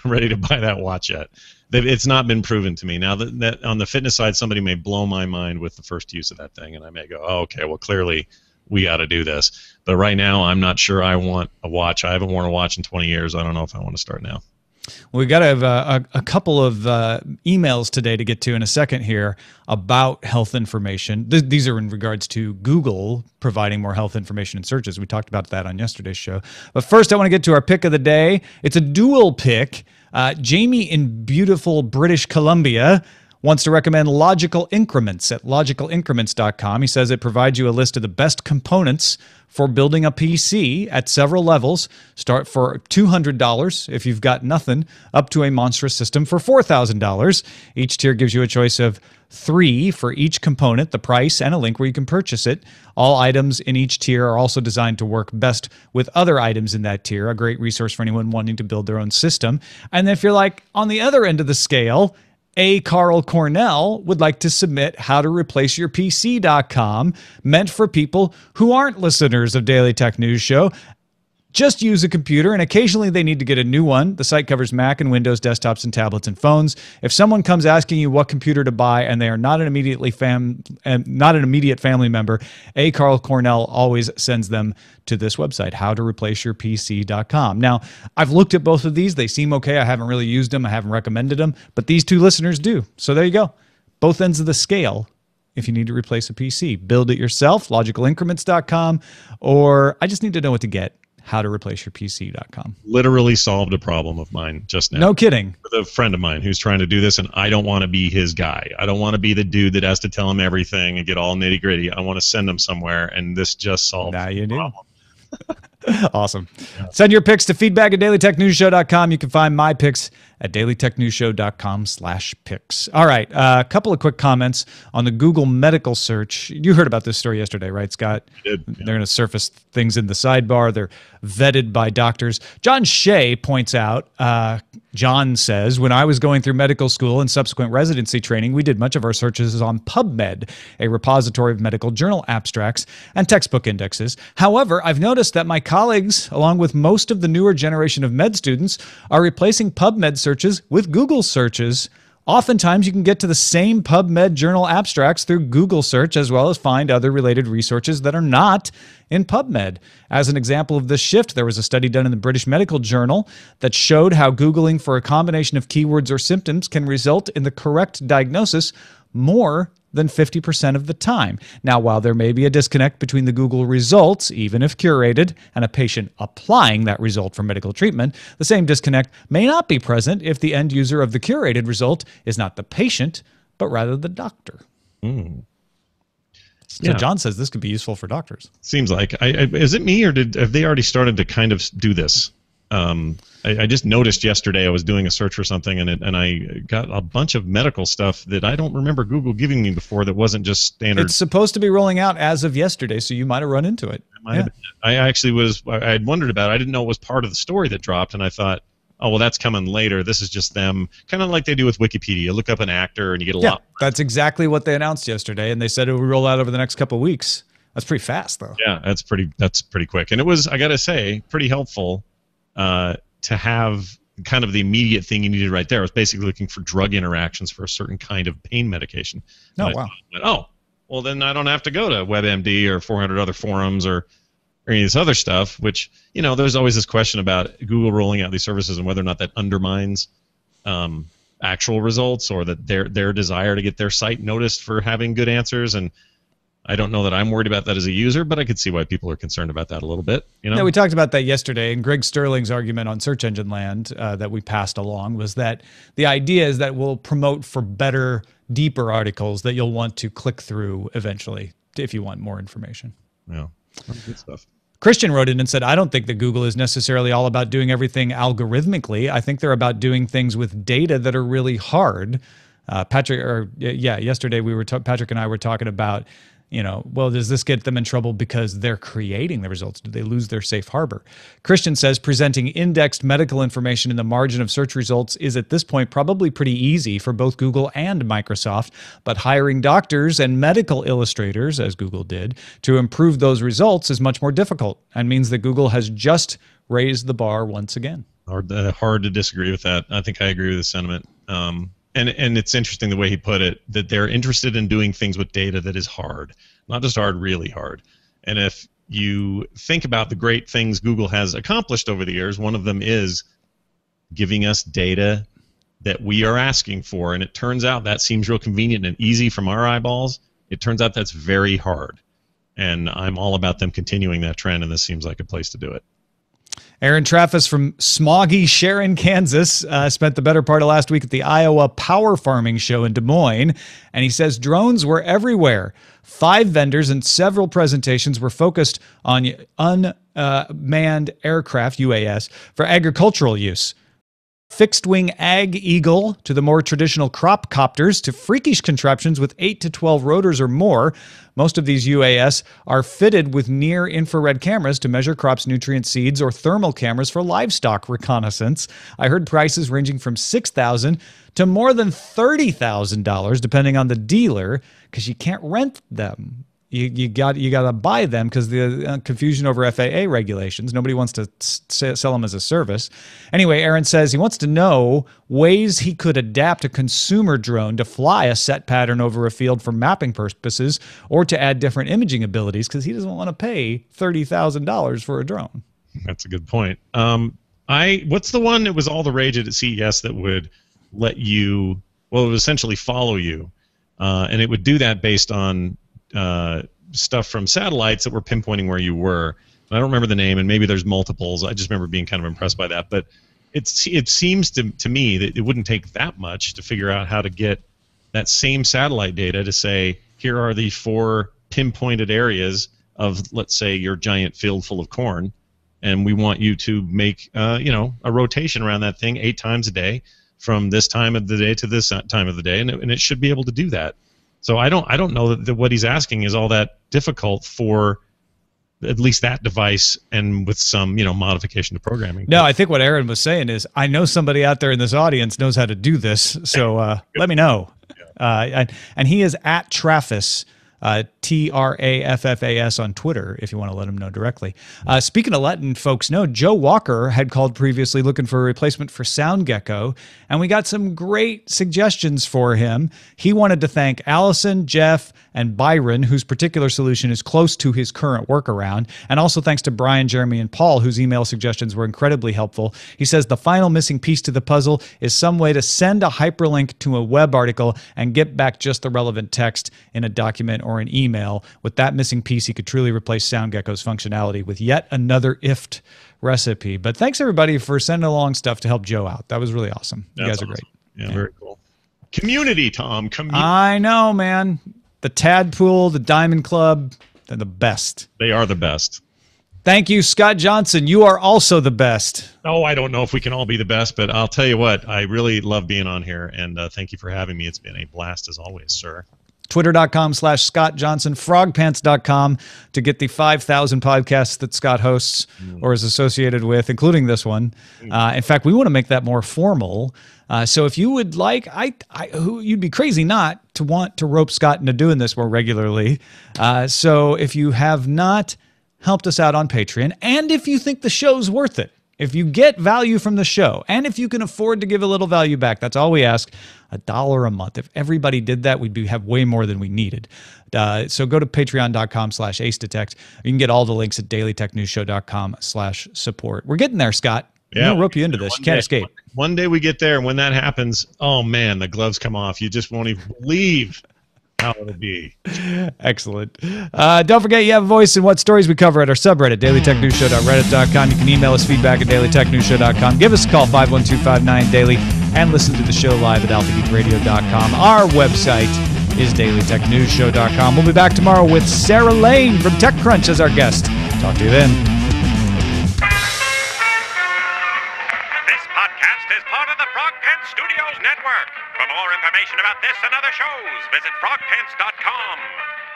ready to buy that watch yet. It's not been proven to me. Now that on the fitness side, somebody may blow my mind with the first use of that thing, and I may go, oh, okay, well, clearly we got to do this. But right now, I'm not sure I want a watch. I haven't worn a watch in 20 years. I don't know if I want to start now. We've got to have a couple of emails today to get to in a second here about health information. These are in regards to Google providing more health information in searches. We talked about that on yesterday's show. But first, I want to get to our pick of the day. It's a dual pick. Jamie in beautiful British Columbia wants to recommend Logical Increments at logicalincrements.com. He says it provides you a list of the best components for building a PC at several levels. Start for $200 if you've got nothing, up to a monstrous system for $4,000. Each tier gives you a choice of 3 for each component, the price, and a link where you can purchase it. All items in each tier are also designed to work best with other items in that tier, a great resource for anyone wanting to build their own system. And if you're like on the other end of the scale, Carl Cornell would like to submit howtoreplaceyourpc.com, meant for people who aren't listeners of Daily Tech News Show. Just use a computer, and occasionally they need to get a new one. The site covers Mac and Windows desktops and tablets and phones. If someone comes asking you what computer to buy and they are not an immediate family member, Carl Cornell always sends them to this website, howtoreplaceyourpc.com. Now, I've looked at both of these. They seem okay. I haven't really used them. I haven't recommended them, but these two listeners do. So there you go. Both ends of the scale. If you need to replace a PC, build it yourself, logicalincrements.com, or I just need to know what to get, howtoreplaceyourpc.com. Literally solved a problem of mine just now. No kidding. With a friend of mine who's trying to do this, and I don't want to be his guy. I don't want to be the dude that has to tell him everything and get all nitty gritty. I want to send him somewhere, and this just solved the problem. Awesome. Yeah. Send your picks to feedback at dailytechnewsshow.com. You can find my picks at dailytechnewsshow.com/picks. All right. A couple of quick comments on the Google medical search. You heard about this story yesterday, right, Scott? I did. Yeah. They're going to surface things in the sidebar. They're vetted by doctors. John Shea points out, John says, when I was going through medical school and subsequent residency training, we did much of our searches on PubMed, a repository of medical journal abstracts and textbook indexes. However, I've noticed that my colleagues, along with most of the newer generation of med students, are replacing PubMed searches with Google searches. Oftentimes, you can get to the same PubMed journal abstracts through Google search, as well as find other related resources that are not in PubMed. As an example of this shift, there was a study done in the British Medical Journal that showed how Googling for a combination of keywords or symptoms can result in the correct diagnosis more than 50% of the time. Now, while there may be a disconnect between the Google results, even if curated, and a patient applying that result for medical treatment, the same disconnect may not be present if the end user of the curated result is not the patient, but rather the doctor. Mm. So yeah. John says this could be useful for doctors. Seems like. Is it me, or have they already started to kind of do this? I just noticed yesterday I was doing a search for something, and I got a bunch of medical stuff that I don't remember Google giving me before that wasn't just standard. It's supposed to be rolling out as of yesterday, so you might have run into it. I had wondered about it. I didn't know it was part of the story that dropped, and I thought, oh, well, that's coming later. This is just them, kind of like they do with Wikipedia. You look up an actor, and you get a lot. That's exactly what they announced yesterday, and they said it would roll out over the next couple of weeks. That's pretty fast, though. Yeah, that's pretty quick. And it was, I got to say, pretty helpful to have kind of the immediate thing you needed right there. I was basically looking for drug interactions for a certain kind of pain medication. Oh, wow. Well, then I don't have to go to WebMD or 400 other forums or any of this other stuff, which, you know, there's always this question about Google rolling out these services and whether or not that undermines actual results, or that their desire to get their site noticed for having good answers. And I don't know that I'm worried about that as a user, but I could see why people are concerned about that a little bit. Yeah, we talked about that yesterday, and Greg Sterling's argument on Search Engine Land that we passed along was that the idea is that we'll promote for better, deeper articles that you'll want to click through eventually if you want more information. Yeah, that's good stuff. Christian wrote in and said, I don't think that Google is necessarily all about doing everything algorithmically. I think they're about doing things with data that are really hard. Yesterday Patrick and I were talking about, well, does this get them in trouble because they're creating the results? Do they lose their safe harbor? Christian says presenting indexed medical information in the margin of search results is at this point probably pretty easy for both Google and Microsoft, but hiring doctors and medical illustrators, as Google did, to improve those results is much more difficult and means that Google has just raised the bar once again. Hard to disagree with that. I think I agree with the sentiment. And it's interesting the way he put it, that they're interested in doing things with data that is hard. Not just hard, really hard. And if you think about the great things Google has accomplished over the years, one of them is giving us data that we are asking for. And it turns out that seems real convenient and easy from our eyeballs. It turns out that's very hard. And I'm all about them continuing that trend, and this seems like a place to do it. Aaron Traffis from smoggy Sharon, Kansas, spent the better part of last week at the Iowa Power Farming Show in Des Moines, and he says drones were everywhere. 5 vendors and several presentations were focused on unmanned aircraft, UAS, for agricultural use. Fixed-wing Ag Eagle to the more traditional crop copters to freakish contraptions with 8 to 12 rotors or more. Most of these UAS are fitted with near-infrared cameras to measure crops' nutrient seeds or thermal cameras for livestock reconnaissance. I heard prices ranging from $6,000 to more than $30,000 depending on the dealer, because you can't rent them. You got to buy them because the confusion over FAA regulations. Nobody wants to sell them as a service. Anyway, Aaron says he wants to know ways he could adapt a consumer drone to fly a set pattern over a field for mapping purposes or to add different imaging abilities because he doesn't want to pay $30,000 for a drone. That's a good point. What's the one that was all the rage at CES that would let you, well, it would essentially follow you, and it would do that based on stuff from satellites that were pinpointing where you were. I don't remember the name, and maybe there's multiples. I just remember being kind of impressed by that. But it seems to me that it wouldn't take that much to figure out how to get that same satellite data to say, here are the 4 pinpointed areas of, let's say, your giant field full of corn, and we want you to make a rotation around that thing 8 times a day from this time of the day to this time of the day, and it should be able to do that. So I don't know that what he's asking is all that difficult for at least that device, and with some modification to programming. No, I think what Aaron was saying is, I know somebody out there in this audience knows how to do this, so let me know. Yeah. And he is at Traffis, Traffas on Twitter, if you want to let him know directly. Speaking of letting folks know, Joe Walker had called previously looking for a replacement for SoundGecko, and we got some great suggestions for him. He wanted to thank Allison, Jeff, and Byron, whose particular solution is close to his current workaround, and also thanks to Brian, Jeremy, and Paul, whose email suggestions were incredibly helpful. He says the final missing piece to the puzzle is some way to send a hyperlink to a web article and get back just the relevant text in a document or an email. With that missing piece, he could truly replace SoundGecko's functionality with yet another IFT recipe. But thanks, everybody, for sending along stuff to help Joe out. That was really awesome. You guys are great. Yeah, very cool. Community, Tom. I know, man. The Tadpool, the Diamond Club, they're the best. They are the best. Thank you, Scott Johnson. You are also the best. Oh, I don't know if we can all be the best, but I'll tell you what, I really love being on here, and thank you for having me. It's been a blast as always, sir. Twitter.com/Scott Johnson, frogpants.com to get the 5,000 podcasts that Scott hosts or is associated with, including this one. In fact, we want to make that more formal. So if you would like, you'd be crazy not to want to rope Scott into doing this more regularly. So if you have not helped us out on Patreon, and if you think the show's worth it, if you get value from the show, and if you can afford to give a little value back, that's all we ask, $1 a month. If everybody did that, we'd have way more than we needed. So go to patreon.com/acedetect. You can get all the links at dailytechnewsshow.com/support. We're getting there, Scott. Yeah, we'll rope you into this. You can't escape. one day we get there, and when that happens, oh man, the gloves come off. You just won't even believe how it'll be. Excellent. Don't forget you have a voice in what stories we cover at our subreddit, dailytechnewsshow.reddit.com. You can email us feedback at dailytechnewsshow.com. Give us a call, 51259-DAILY, and listen to the show live at alphageekradio.com. Our website is dailytechnewsshow.com. We'll be back tomorrow with Sarah Lane from TechCrunch as our guest. Talk to you then. This podcast is part of the Frog Pants Studios Network. For more information about this and other shows, visit frogpants.com.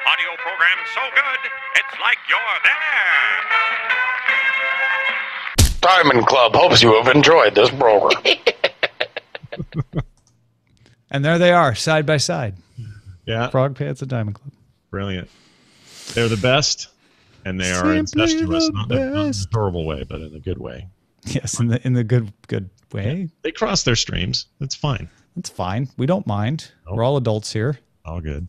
Audio program so good, it's like you're there. Diamond Club hopes you have enjoyed this program. And there they are, side by side. Yeah. Frog Pants and Diamond Club. Brilliant. They're the best, and they are incestuous. Not in a horrible way, but in a good way. Yes, in the good way. They cross their streams. That's fine. That's fine. We don't mind. Nope. We're all adults here. All good.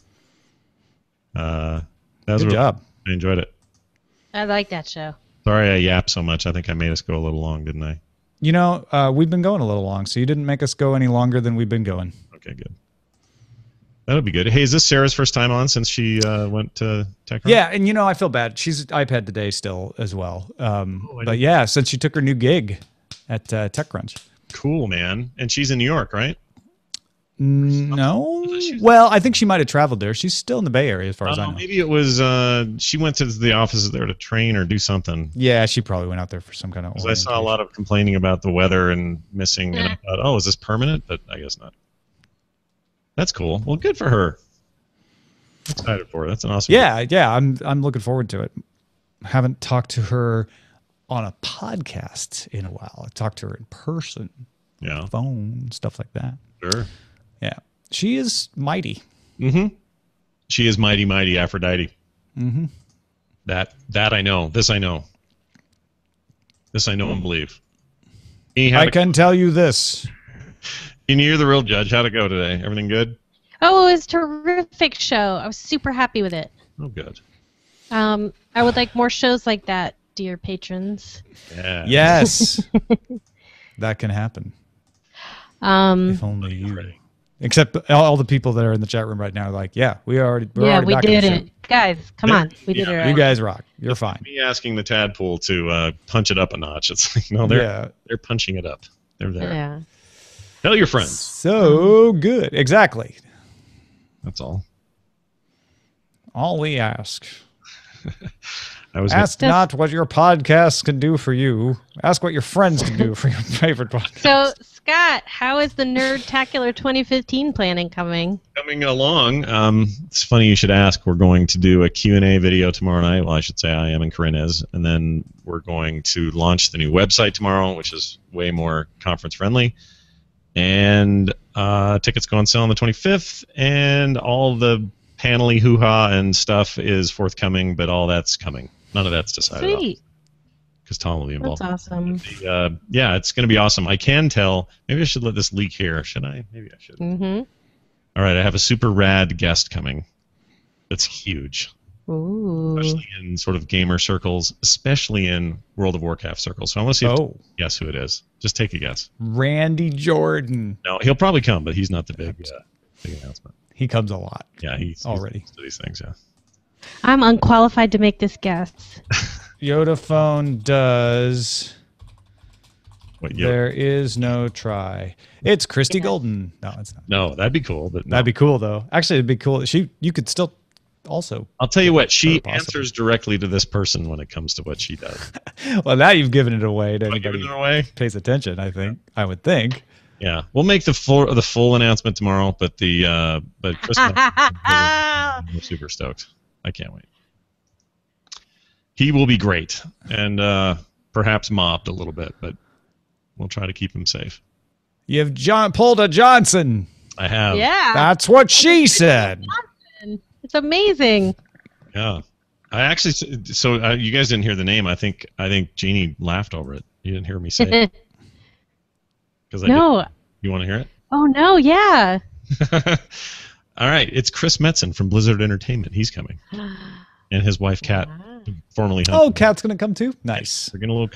That was Good job. I enjoyed it. I like that show. Sorry I yapped so much. I think I made us go a little long, didn't I? You know, we've been going a little long, so you didn't make us go any longer than we've been going. Okay, good. That'll be good. Hey, is this Sarah's first time on since she went to TechCrunch? Yeah, and you know, I feel bad. She's iPad today still as well. But yeah, since she took her new gig at TechCrunch. Cool, man. And she's in New York, right? No. Well, I think she might have traveled there. She's still in the Bay Area as far as I know. Maybe it was she went to the offices there to train or do something. Yeah, she probably went out there for some kind of Because I saw a lot of complaining about the weather and missing. And I thought, oh, is this permanent? But I guess not. That's cool. Well, good for her. I'm excited for her. That's an awesome. Yeah. I'm looking forward to it. Haven't talked to her on a podcast in a while. I talked to her in person. Yeah. Phone, stuff like that. Sure. Yeah. She is mighty. Mm-hmm. She is mighty, mighty Aphrodite. Mm-hmm. That I know. This I know. This I know and believe. I can tell you this. You're the real judge. How'd it go today? Everything good? Oh, it was a terrific show. I was super happy with it. Oh, good. I would like more shows like that, dear patrons. Yeah. Yes. That can happen. If only you. Ready. Except all the people that are in the chat room right now are like, yeah, we're already we back in did the it. Guys, come on. We did it. You guys rock. You're fine. Me asking the tadpole to punch it up a notch. It's like, no, they're punching it up. They're there. Yeah. Tell your friends. So good. Exactly. That's all. All we ask. Ask not what your podcast can do for you. Ask what your friends can do for your favorite podcast. So, Scott, how is the Nerdtacular 2015 planning coming? Coming along. It's funny you should ask. We're going to do a Q&A video tomorrow night. Well, I should say I am and Corinne is. And then we're going to launch the new website tomorrow, which is way more conference friendly. And tickets go on sale on the 25th. And all the panel-y hoo-ha and stuff is forthcoming, but all that's coming. None of that's decided. Sweet. Because Tom will be involved. That's awesome. Yeah, it's going to be awesome. I can tell. Maybe I should let this leak here. Should I? Maybe I should. Mm-hmm. All right, I have a super rad guest coming. That's huge. Ooh. Especially in sort of gamer circles, especially in World of Warcraft circles. So I want to see if you guess who it is. Just take a guess. Randy Jordan. No, he'll probably come, but he's not the big announcement. He comes a lot. Yeah, he's already to these things. Yeah. I'm unqualified to make this guess. Yodaphone does. What, there is no try. It's Christy Golden. No, it's not. No, that'd be cool. But no. That'd be cool though. Actually, it'd be cool. You could still also. I'll tell you what. She answers directly to this person when it comes to what she does. Well, now you've given it away to anybody giving it away? Pays attention. I would think. Yeah, we'll make the full announcement tomorrow. But Chris, I'm super stoked. I can't wait. He will be great, and perhaps mobbed a little bit, but we'll try to keep him safe. You have Polda Johnson. I have. Yeah. That's what she said. It's amazing. Yeah. I actually. So you guys didn't hear the name. I think Jeannie laughed over it. You didn't hear me say it. No. You want to hear it? Oh no! Yeah. All right. It's Chris Metzen from Blizzard Entertainment. He's coming, and his wife Kat. Wow. Formerly Oh, Cat's gonna come too. Nice, We're getting a little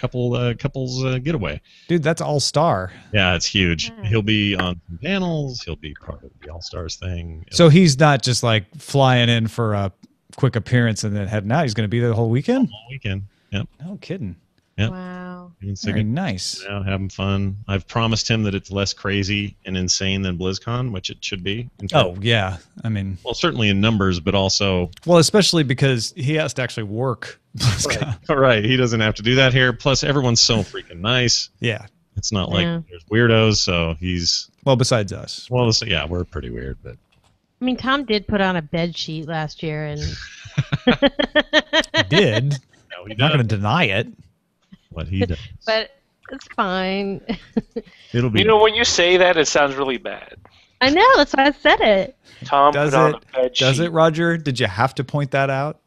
couples getaway. dude. That's all star. Yeah, it's huge. He'll be on some panels. He'll be part of the All Stars thing. So he's not just like flying in for a quick appearance and then heading out. He's gonna be there the whole weekend. All weekend. Yep. No kidding. Yep. Wow. Very nice. Out having fun. I've promised him that it's less crazy and insane than BlizzCon, which it should be. Oh yeah, I mean, well, certainly in numbers, but also especially because he has to actually work. right. He doesn't have to do that here. Plus, everyone's so freaking nice. Yeah, it's not like there's weirdos. So he's besides us. Well, yeah, we're pretty weird, but I mean, Tom did put on a bed sheet last year, and he did. No, I'm not going to deny it. What he does, but it's fine. It'll be. You know, when you say that, it sounds really bad. I know. That's why I said it. Tom Does put on it? a bed Does sheet. it, Roger? Did you have to point that out?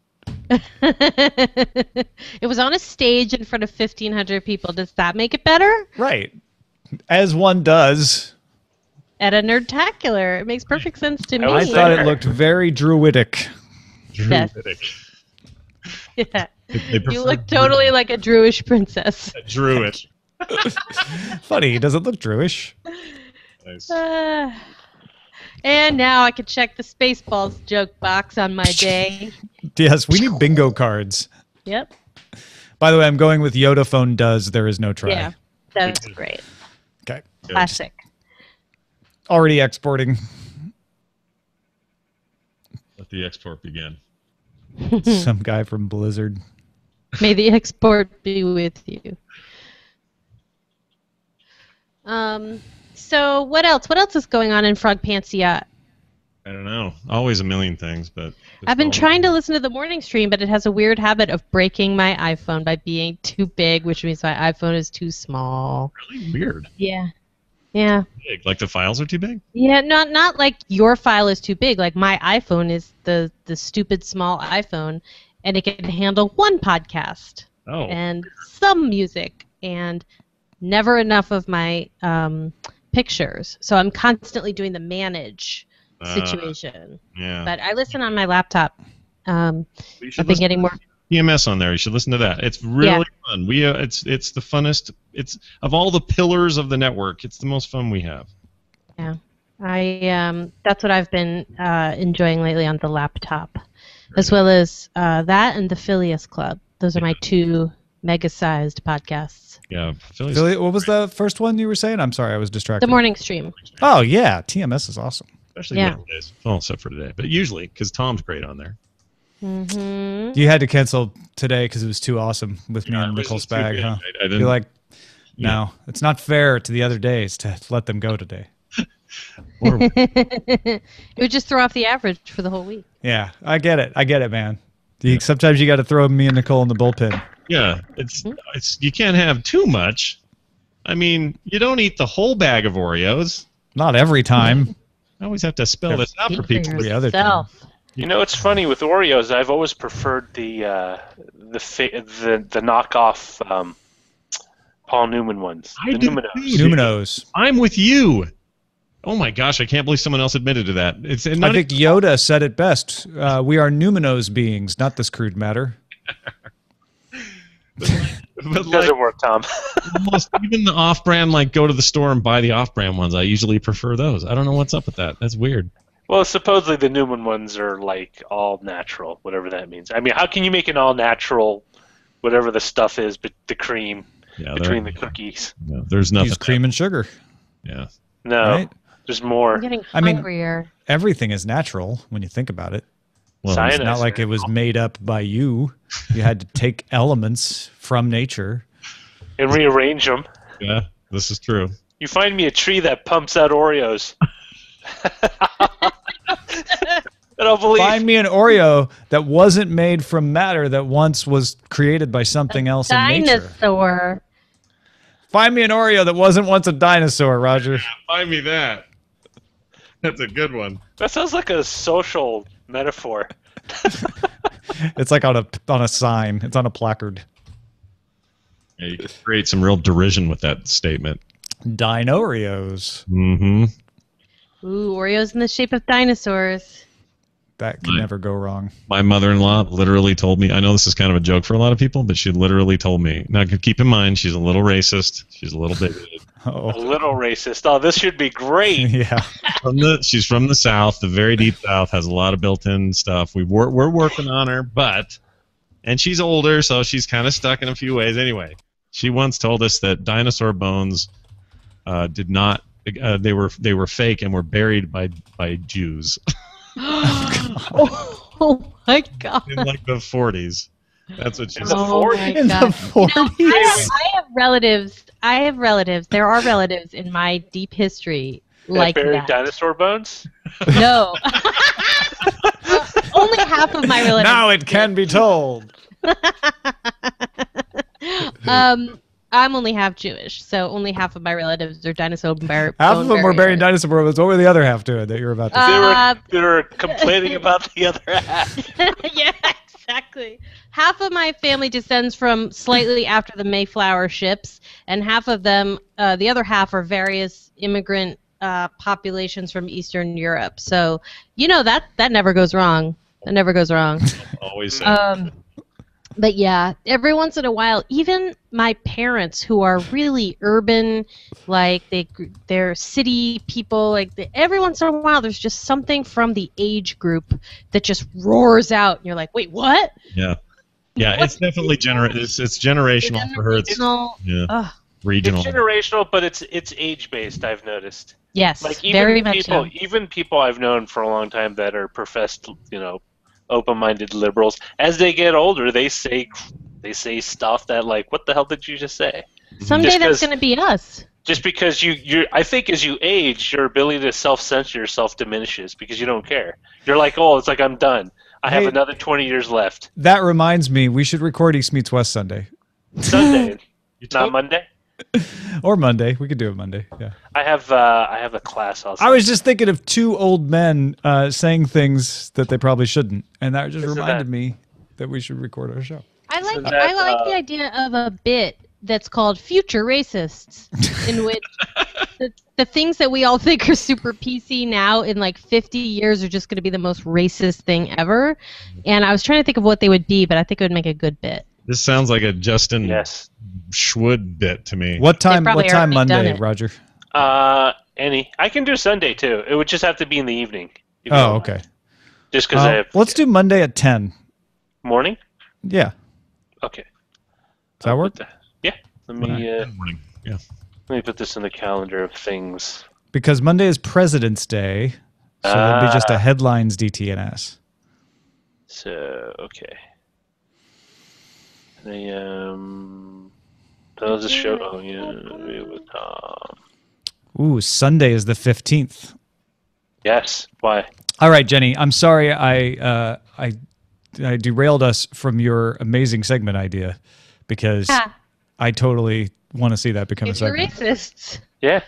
It was on a stage in front of 1,500 people. Does that make it better? Right. As one does. At a Nerdtacular. It makes perfect sense to me. I I was thought there. it looked very druidic. Yes. Druidic. Yeah. They You prefer look totally like a Druish princess. Druid. Funny, does it look Druish? Nice. And now I can check the Spaceballs joke box on my day. Yes, we need bingo cards. Yep. By the way, I'm going with Yoda phone does. There is no try. Yeah. That's great. Okay. Classic. Already exporting. Let the export begin. Some guy from Blizzard. May the export be with you. So what else? What else is going on in Frog Pants Yacht? I don't know. Always a million things, but I've been trying to listen to the morning stream, but it has a weird habit of breaking my iPhone by being too big, which means my iPhone is too small. Really weird. Yeah. Yeah. Big. Like the files are too big? Yeah, not like your file is too big. Like my iPhone is the stupid small iPhone, and it can handle one podcast and some music and never enough of my pictures. So I'm constantly doing the manage situation. Yeah. But I listen on my laptop. You should I've been listen getting more. DTNS on there. You should listen to that. It's really fun. We it's the funnest. It's of all the pillars of the network. It's the most fun we have. Yeah, that's what I've been enjoying lately on the laptop, as well as that and the Phileas Club. Those are my two mega-sized podcasts. Yeah, Philly, what was the first one you were saying? I'm sorry, I was distracted. The morning stream. Oh yeah, TMS is awesome. Especially nowadays. Well, except for today, but usually because Tom's great on there. Mm-hmm. You had to cancel today because it was too awesome with me and Nicole Spag, huh? I didn't. You're like, no, it's not fair to the other days to let them go today. It would just throw off the average for the whole week. Yeah, I get it, man. Sometimes you got to throw me and Nicole in the bullpen. Yeah, it's you can't have too much. I mean, you don't eat the whole bag of Oreos. Not every time. I always have to spell this out for people. Every other time. You know, it's funny with Oreos. I've always preferred the knockoff Paul Newman ones. I The do Numinos. too. Numinos. I'm with you. Oh my gosh, I can't believe someone else admitted to that. It's I think Yoda said it best. We are numinos beings, not this crude matter. but It doesn't work, Tom. almost even the off-brand, like go to the store and buy the off-brand ones. I usually prefer those. I don't know what's up with that. That's weird. Well, supposedly the Newman ones are like all natural, whatever that means. I mean, how can you make an all natural, whatever the stuff is, but the cream between the cookies? No, there's nothing. Use cream and sugar. Yeah. No, Right? there's more. I'm getting I mean- hungrier. Everything is natural when you think about it. Well, Science. It's not like it was made up by you. You had to take elements from nature. And rearrange them. yeah, this is true. You find me a tree that pumps out Oreos. I don't believe. Find me an Oreo that wasn't made from matter that once was created by something else in nature. Dinosaur. Find me an Oreo that wasn't once a dinosaur, Roger. Find me that. That's a good one. That sounds like a social metaphor. It's like on a sign. It's on a placard. Yeah, you could create some real derision with that statement. Dino Oreos. Mm-hmm. Ooh, Oreos in the shape of dinosaurs. That could never go wrong. My mother-in-law literally told me, I know this is kind of a joke for a lot of people, but she literally told me, now keep in mind, she's a little racist. She's a little bigoted. A little racist. Oh, this should be great. Yeah. She's from the South, the very deep South, has a lot of built-in stuff. We're working on her, and she's older, so she's kind of stuck in a few ways. Anyway, she once told us that dinosaur bones did not, they were fake and were buried by Jews. Oh my God! In like the 40s. That's what she said. In the 40s. I have relatives. There are relatives in my deep history like buried that. dinosaur bones? No. Only half of my relatives. Now it can be told. I'm only half Jewish, so only half of my relatives are dinosaur bones. Half of them were buried dinosaur bones. What were the other half doing that you were about to say? They were complaining about the other half. Yeah, exactly. Half of my family descends from slightly after the Mayflower ships, and half of them, the other half, are various immigrant populations from Eastern Europe. So, that never goes wrong. That never goes wrong. Always say. But yeah, every once in a while, even my parents, who are really urban, like they're city people, like every once in a while, there's just something from the age group that just roars out, and you're like, wait, what? Yeah, it's definitely it's generational for her. It's regional. It's generational, but it's age based. I've noticed. Yes, like very much so. Even people I've known for a long time that are professed, open-minded liberals, as they get older, they say stuff that, like, what the hell did you just say? Someday that's going to be us. Just because I think as you age, your ability to self-censor yourself diminishes because you don't care. You're like, oh, it's like I'm done. I have another 20 years left. That reminds me, we should record East Meets West Sunday. Sunday, not Monday. Or Monday. We could do it Monday. Yeah. I have a class also. I was just thinking of two old men saying things that they probably shouldn't, and that just reminded me that we should record our show. I like the idea of a bit that's called Future Racists, in which the things that we all think are super PC now in like 50 years are just going to be the most racist thing ever. And I was trying to think of what they would be, but I think it would make a good bit. This sounds like a Justin Schwood bit to me. What time Monday, Roger? Any. I can do Sunday too. It would just have to be in the evening. Oh, okay. Just because I have. Let's do Monday at 10. Morning? Yeah. Okay. Does that work? Yeah. Let me morning. Yeah. Let me put this in the calendar of things. Because Monday is President's Day, so there'll be just a headlines DTNS. So, okay. Does the show? Oh yeah, with Tom. Ooh, Sunday is the 15th. Yes. Why? All right, Jenny. I'm sorry I derailed us from your amazing segment idea because I totally want to see that become a segment. Future racists. Yeah.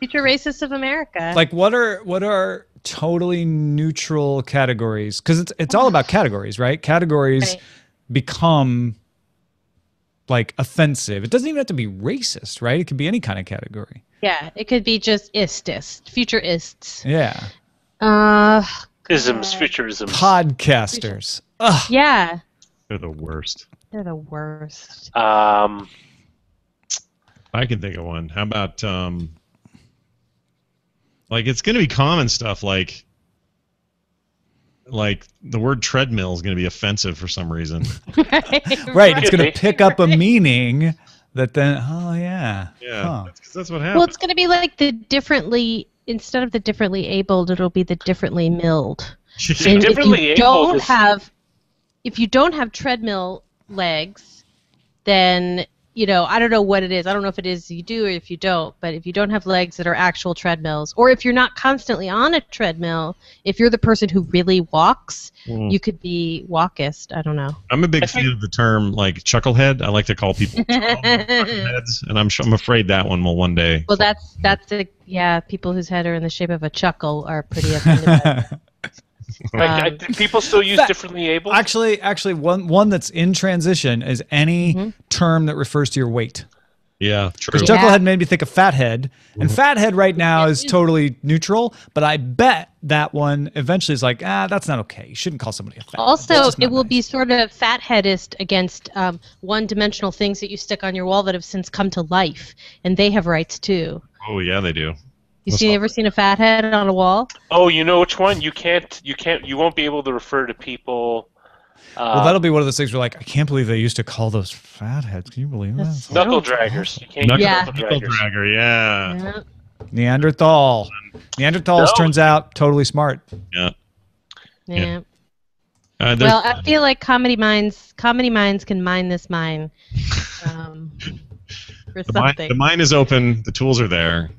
Future racists of America. Like, what are totally neutral categories? Because it's all about categories, right? Categories become like offensive. It doesn't even have to be racist, right? It could be any kind of category. Yeah, it could be just istist, futurists. Yeah. Isms, futurisms. Podcasters. Ugh. Yeah. They're the worst. They're the worst. I can think of one. How about like it's going to be common stuff like the word treadmill is going to be offensive for some reason. Right. It's going to pick up a meaning that then, Yeah, that's what happens. Well, it's going to be like instead of the differently abled, it'll be the differently milled. And if you don't have treadmill legs, then I don't know what it is. I don't know if it is you do or if you don't. But if you don't have legs that are actual treadmills, or if you're not constantly on a treadmill, if you're the person who really walks, you could be walkist. I don't know. I'm a big fan of the term like chucklehead. I like to call people chuckleheads, and I'm afraid that one will one day. Well, people whose head are in the shape of a chuckle are pretty offended by that. People still use differently able? Actually, one that's in transition is any term that refers to your weight. Yeah, true. Because Chucklehead made me think of Fathead, and Fathead right now is totally neutral. But I bet that one eventually is like, that's not okay. You shouldn't call somebody a fathead. Also, it will be sort of fatheadist against one-dimensional things that you stick on your wall that have since come to life, and they have rights too. Oh yeah, they do. You ever seen a fathead on a wall? Oh, you know which one? You won't be able to refer to people. Well, that'll be one of those things where, like, I can't believe they used to call those fatheads. Can you believe that? Knuckle draggers. You can't Knuckle dragger, yeah. Neanderthal. Neanderthals turns out totally smart. Yeah. Well, I feel like comedy minds can mine this mine for something. The mine is open. The tools are there.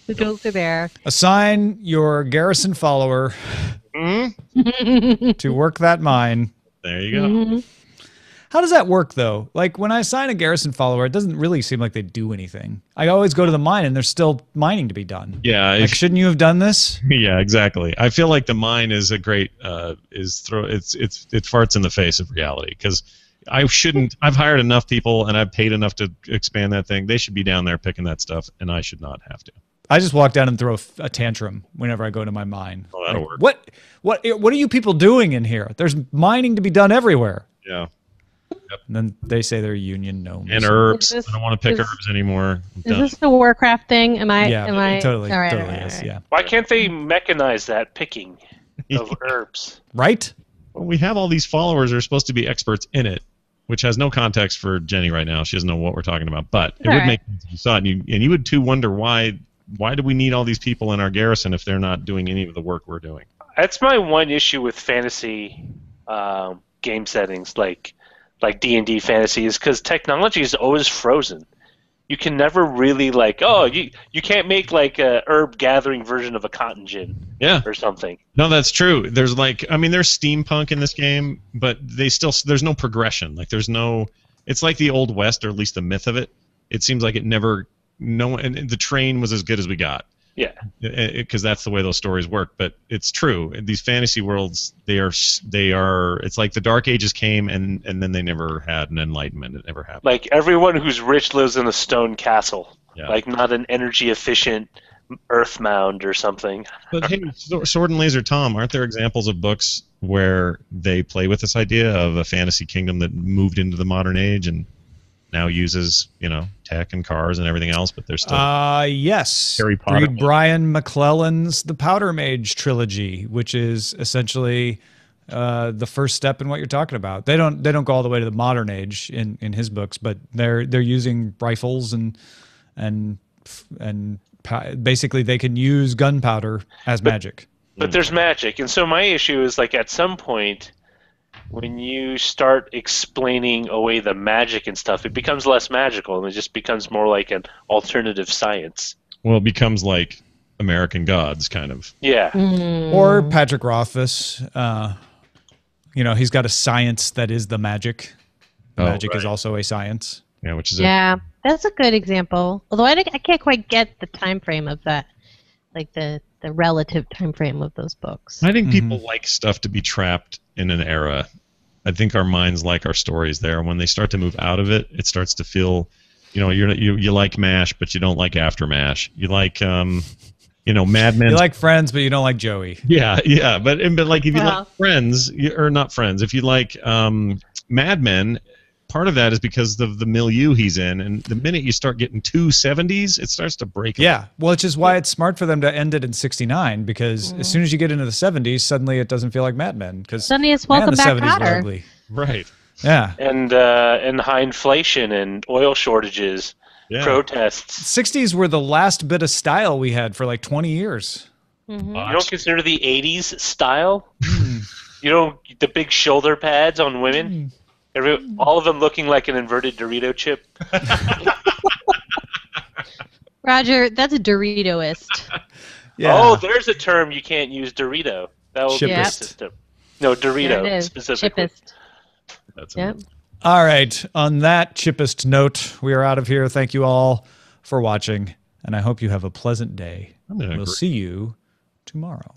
The tools are there. Assign your Garrison follower to work that mine. There you go. How does that work, though? Like, when I assign a Garrison follower, it doesn't really seem like they do anything. I always go to the mine, and there's still mining to be done. Yeah. Like, shouldn't you have done this? Yeah, exactly. I feel like the mine is a great it farts in the face of reality, because I've hired enough people and I've paid enough to expand that thing. They should be down there picking that stuff, and I should not have to. I just walk down and throw a tantrum whenever I go to my mine. Oh, that'll work. What are you people doing in here? There's mining to be done everywhere. Yeah. Yep. And then they say they're union gnomes. And herbs. I don't want to pick herbs anymore. Is this the Warcraft thing? Am I totally is. Yeah. Why can't they mechanize that picking of herbs? Right? Well, we have all these followers who are supposed to be experts in it, which has no context for Jenny right now. She doesn't know what we're talking about. But it would make sense if you saw it. And you would too wonder why do we need all these people in our garrison if they're not doing any of the work we're doing? That's my one issue with fantasy game settings, like D&D fantasy, is because technology is always frozen. You can never really you can't make like a herb gathering version of a cotton gin or something. No, that's true. There's there's steampunk in this game, but there's no progression. Like it's like the Old West, or at least the myth of it. It seems like and the train was as good as we got. Yeah, because that's the way those stories work. But it's true. In these fantasy worlds, they are. It's like the Dark Ages came, and then they never had an enlightenment. It never happened. Like everyone who's rich lives in a stone castle. Yeah. Like not an energy efficient earth mound or something. But hey, Sword and Laser Tom, aren't there examples of books where they play with this idea of a fantasy kingdom that moved into the modern age and now uses tech and cars and everything else, but they're still yes. Harry Potter. Read Brian McClellan's The Powder Mage trilogy, which is essentially the first step in what you're talking about. They don't go all the way to the modern age in his books, but they're using rifles and basically they can use gunpowder as magic. But there's magic, and so my issue is like at some point, when you start explaining away the magic and stuff, it becomes less magical, and it just becomes more like an alternative science. Well, it becomes like American Gods, kind of. Yeah. Or Patrick Rothfuss. He's got a science that is the magic. Magic is also a science. Yeah, which is that's a good example. Although I can't quite get the time frame of that, like the relative time frame of those books. I think people like stuff to be trapped in an era. I think our minds like our stories there. When they start to move out of it, it starts to feel, you like MASH, but you don't like After MASH. You like, Mad Men. You like Friends, but you don't like Joey. Yeah, but like if you like Friends, or not Friends, if you like Mad Men, part of that is because of the milieu he's in, and the minute you start getting too 70s, it starts to break. Yeah, which is why it's smart for them to end it in '69, because as soon as you get into the '70s, suddenly it doesn't feel like Mad Men. Because suddenly it's Welcome Back Kotter. Right. Yeah. And high inflation and oil shortages, protests. '60s were the last bit of style we had for like 20 years. You don't consider the '80s style? The big shoulder pads on women? All of them looking like an inverted Dorito chip. Roger, that's a Doritoist. Yeah. Oh, there's a term you can't use, Dorito. That will be a system. No, Dorito specifically. Chippist. That's all right. On that chippist note, we are out of here. Thank you all for watching, and I hope you have a pleasant day. We'll see you tomorrow.